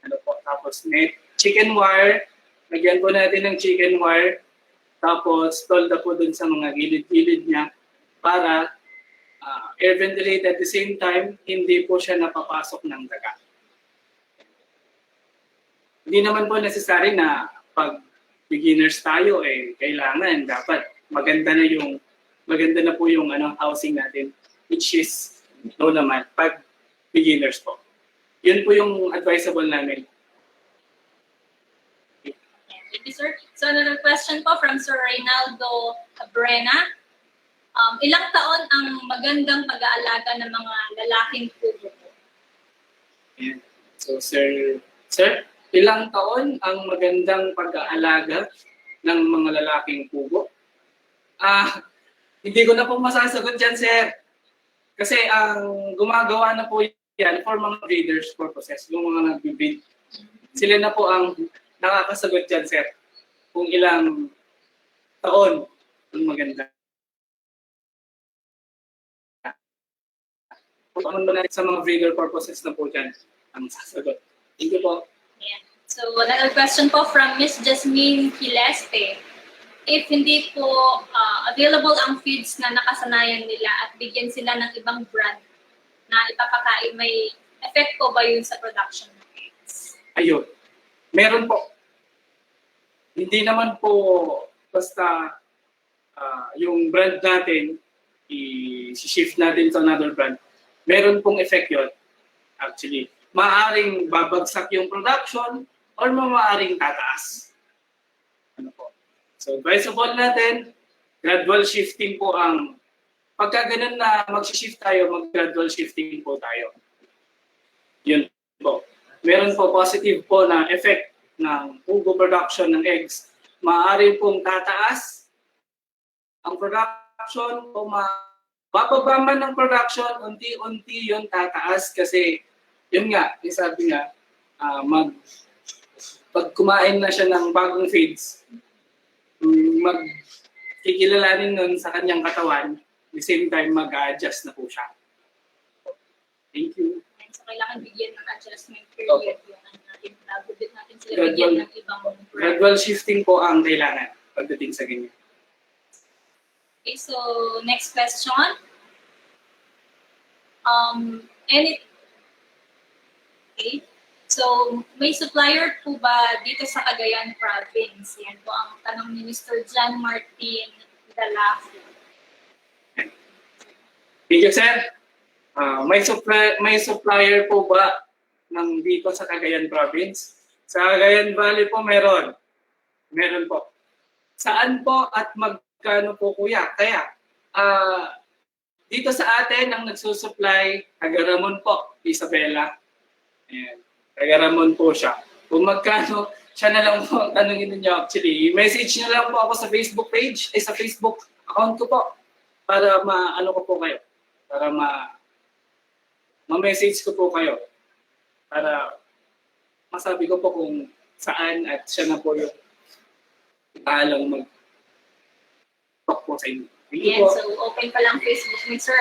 B: Ano po? Tapos net, chicken wire, lagyan po natin ng chicken wire, tapos tolda po dun sa mga gilid-gilid niya para air ventilate at the same time, hindi po siya napapasok ng daga. Hindi naman po necessary na pag beginners tayo, kailangan, dapat maganda na po yung housing natin, which is naman, pag beginners po. Yun po yung advisable namin.
C: Thank you, sir. So another question po from Sir Reynaldo Cabrera. Ilang taon ang magandang pag-aalaga ng mga lalaking pugo po?
B: Ayan. So, sir, ilang taon ang magandang pag-aalaga ng mga lalaking pugo? Hindi ko na po masasagot dyan, sir. Kasi ang gumagawa na po yan for mga breeders purposes, yung mga nag-breed. Sila na po ang nakakasagot dyan, sir. Kung ilang taon ang maganda. Kung ano na sa mga breeder purposes na po dyan ang sasagot. Thank you po.
C: Ayan. So another question po from Miss Jasmine Quileste. If hindi po available ang feeds na nakasanayan nila at bigyan sila ng ibang brand na ipapakain, may effect po ba yun sa production ng eggs?
B: Ayun. Meron po. Hindi naman po basta yung brand natin i-shift natin sa another brand. Meron pong effect yun. Actually, maaaring babagsak yung production or maaaring tataas. Ano po? So, advisable natin, gradual shifting po ang, pagka ganun na mag-shift tayo, mag-gradual shifting po tayo. Yun po. Meron po positive po na effect ng pugo production ng eggs. Maaari pong tataas ang production o bababa man ng production, unti-unti yun tataas kasi yun nga, sabi nga, pag kumain na siya ng bagong feeds, magkikilalanin nun sa kanyang katawan, at the same time mag-adjust na po siya. Thank you.
C: And so kailangan bigyan ng adjustment period yung natin, gubit natin sila bigyan ng ibang brand.
B: Gradual shifting po ang kailangan pagdating sa ganyan.
C: Okay, so next question. Okay. So, may supplier po ba dito sa Cagayan Province? Yan po ang tanong ni Mr. John Martin Dalafu.
B: Thank you, sir. May supplier po ba ng dito sa Cagayan Province? Sa Cagayan Valley po meron. Meron po. Saan po at magkano po kuya? Kaya, dito sa atin ang nagsusupply, Tagaramon po, Isabela. Ayan. Tagaramon po siya. Kung magkano, siya na lang po tanungin niyo actually. Message niyo lang po ako sa Facebook page, sa Facebook account ko po para ma-ano ko po kayo. Para ma-message ko po kayo. Para masabi ko po kung saan at siya na po yung talang mag-talk po sa inyo.
C: Ayan, so open pa lang Facebook ni Sir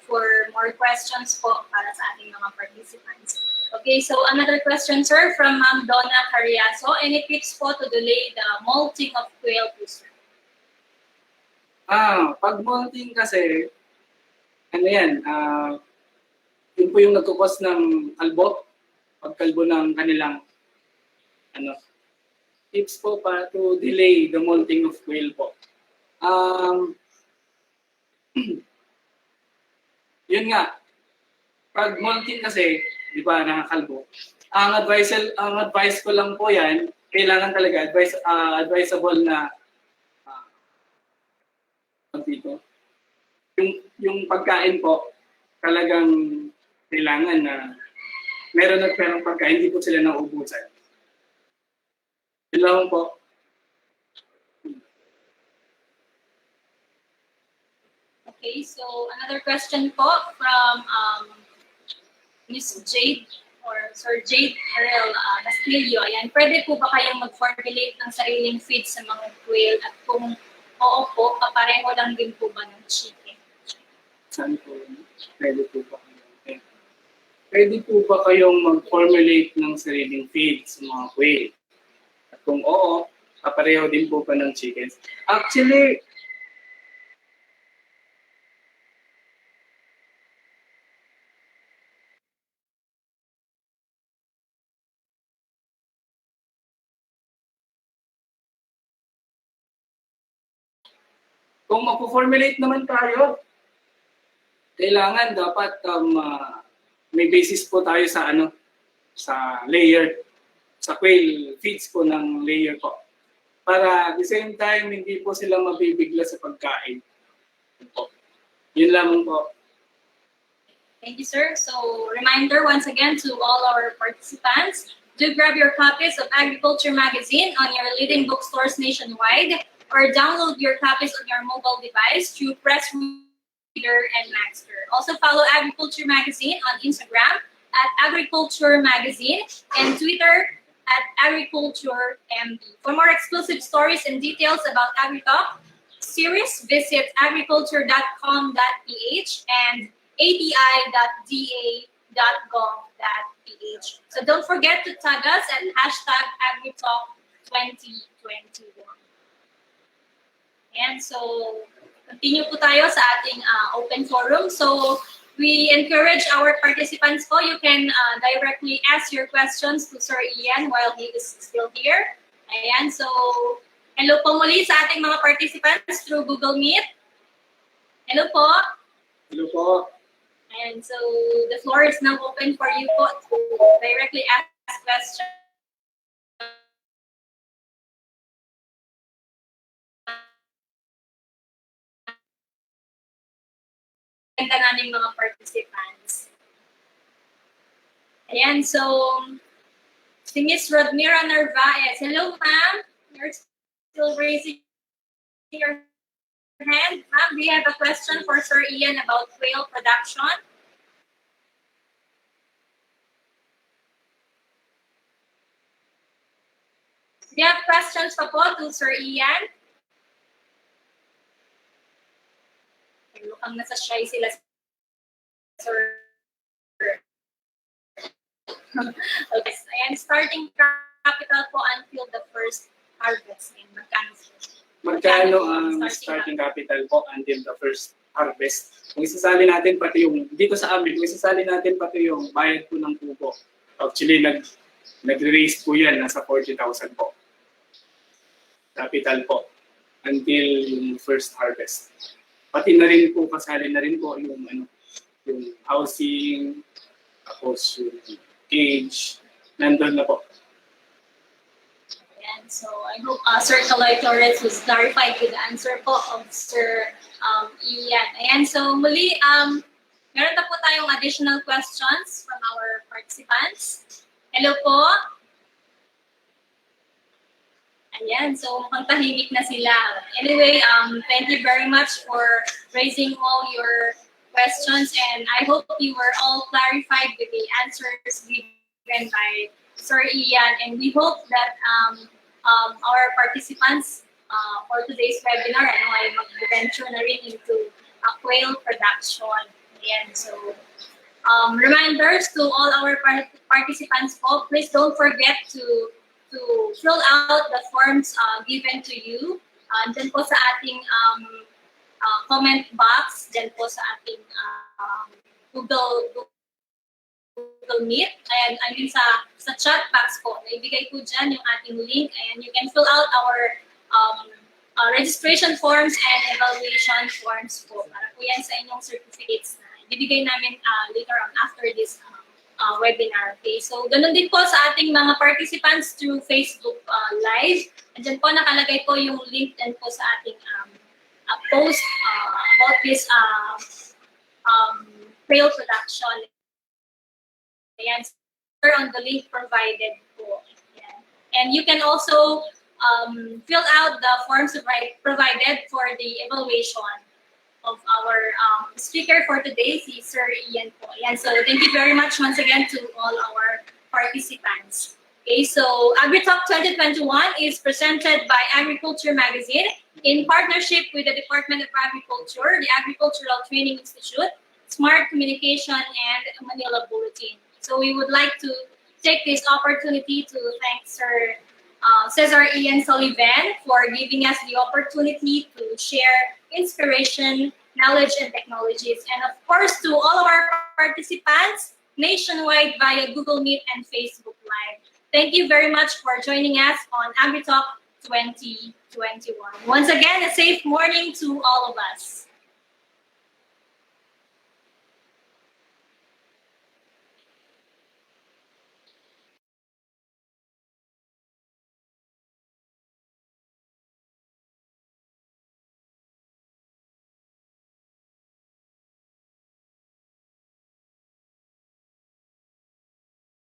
C: for more questions po para sa ating mga participants. Okay, so another question, sir, from Ma'am Donna Cariaso. Any tips po to delay the molting of quail po, sir?
B: Pag molting kasi, ano yan, yun po yung nagkukos ng kalbo, pagkalbo ng kanilang, tips po para to delay the molting of quail po. Yun nga, pag molting kasi, di ba, nakakalbo. Ang advice ko lang po yan, kailangan talaga advisable na dito. Yung pagkain po, talagang kailangan na meron at merong pagkain, hindi po sila nauubusan. Yun lang po.
C: Okay, so another question po from Miss Jade or Sir Jade Harrell Castillo. Ayan, pwede po ba kayang mag-formulate ng sariling feed sa mga quail at kung oo po, papareho lang din po ba ng chicken?
B: Saan po? Pwede po ba kayo? Pwede po ba kayong mag-formulate ng sariling feed sa mga quail? At kung oo, papareho din po ba ng chickens? Actually, kung mag-formulate naman tayo, kailangan dapat may basis po tayo sa sa layer. sa quail feeds po ng layer po. Para at the same time, hindi po sila mabibigla sa pagkain. Yun lamang po.
C: Thank you, sir. So, reminder once again to all our participants, do grab your copies of Agriculture Magazine on your leading bookstores nationwide, or download your copies on your mobile device through Press Reader and Maxter. Also follow Agriculture Magazine on Instagram at Agriculture Magazine and Twitter at Agriculture MD. For more exclusive stories and details about AgriTalk series, visit agriculture.com.ph and ati.da.gov.ph. So don't forget to tag us at #AgriTalk2021. And so, continue po tayo sa ating open forum. So, we encourage our participants po. You can directly ask your questions to Sir Ian while he is still here. Ayan, so, hello po muli sa ating mga participants through Google Meet. Hello po.
B: Hello po.
C: And so, the floor is now open for you po to directly ask questions. Ganda namin mga participants. Ayan, so, si Miss Rodmira Narvaez. Hello, ma'am. You're still raising your hand. Ma'am, we have a question for Sir Ian about quail production. Do you have questions pa po to Sir Ian? Mukhang nasa shy sila, sir. Okay, and starting capital po until the first harvest. And
B: Magkano ang starting capital po until the first harvest? Kung isasali natin pati yung, dito sa amin, kung isasali natin pati yung bayad po ng tubo. Actually, nag-raise po yan, nasa 40,000 po. Capital po until yung first harvest. Pati na rin po, kasali na rin po yung, yung housing, tapos yung cage, nandun na po.
C: And so I hope Sir Kaloy Torres was clarified with the answer po of Sir Ian. Ayan, so muli, meron na po tayong additional questions from our participants. Hello po. Ayan, so mukhang tahimik na sila. Anyway, thank you very much for raising all your questions, and I hope you were all clarified with the answers given by Sir Ian, and we hope that our participants for today's webinar ay mag-venture na rin into quail production. Ayan, so reminders to all our participants po, please don't forget to fill out the forms given to you. Dyan po sa ating comment box, dyan po sa ating Google Meet. Ayan, I mean sa chat box po, naibigay po dyan yung ating link. And you can fill out our registration forms and evaluation forms po. Para po yan sa inyong certificates na ibibigay namin later on after this webinar. Okay, so ganun din po sa ating mga participants through Facebook Live. Andiyan po nakalagay po yung link din po sa ating post about this quail production. Ayan, on the link provided po. Ayan. And you can also fill out the forms provided for the evaluation of our speaker for today, si Sir Ian po. Ayan, so thank you very much once again to all our participants. Okay, so AgriTalk 2021 is presented by Agriculture Magazine in partnership with the Department of Agriculture, the Agricultural Training Institute, Smart Communication, and Manila Bulletin. So we would like to take this opportunity to thank Sir Ceasar Ian Soliven for giving us the opportunity to share inspiration, knowledge, and technologies. And of course, to all of our participants nationwide via Google Meet and Facebook Live. Thank you very much for joining us on AgriTalk 2021. Once again, a safe morning to all of us.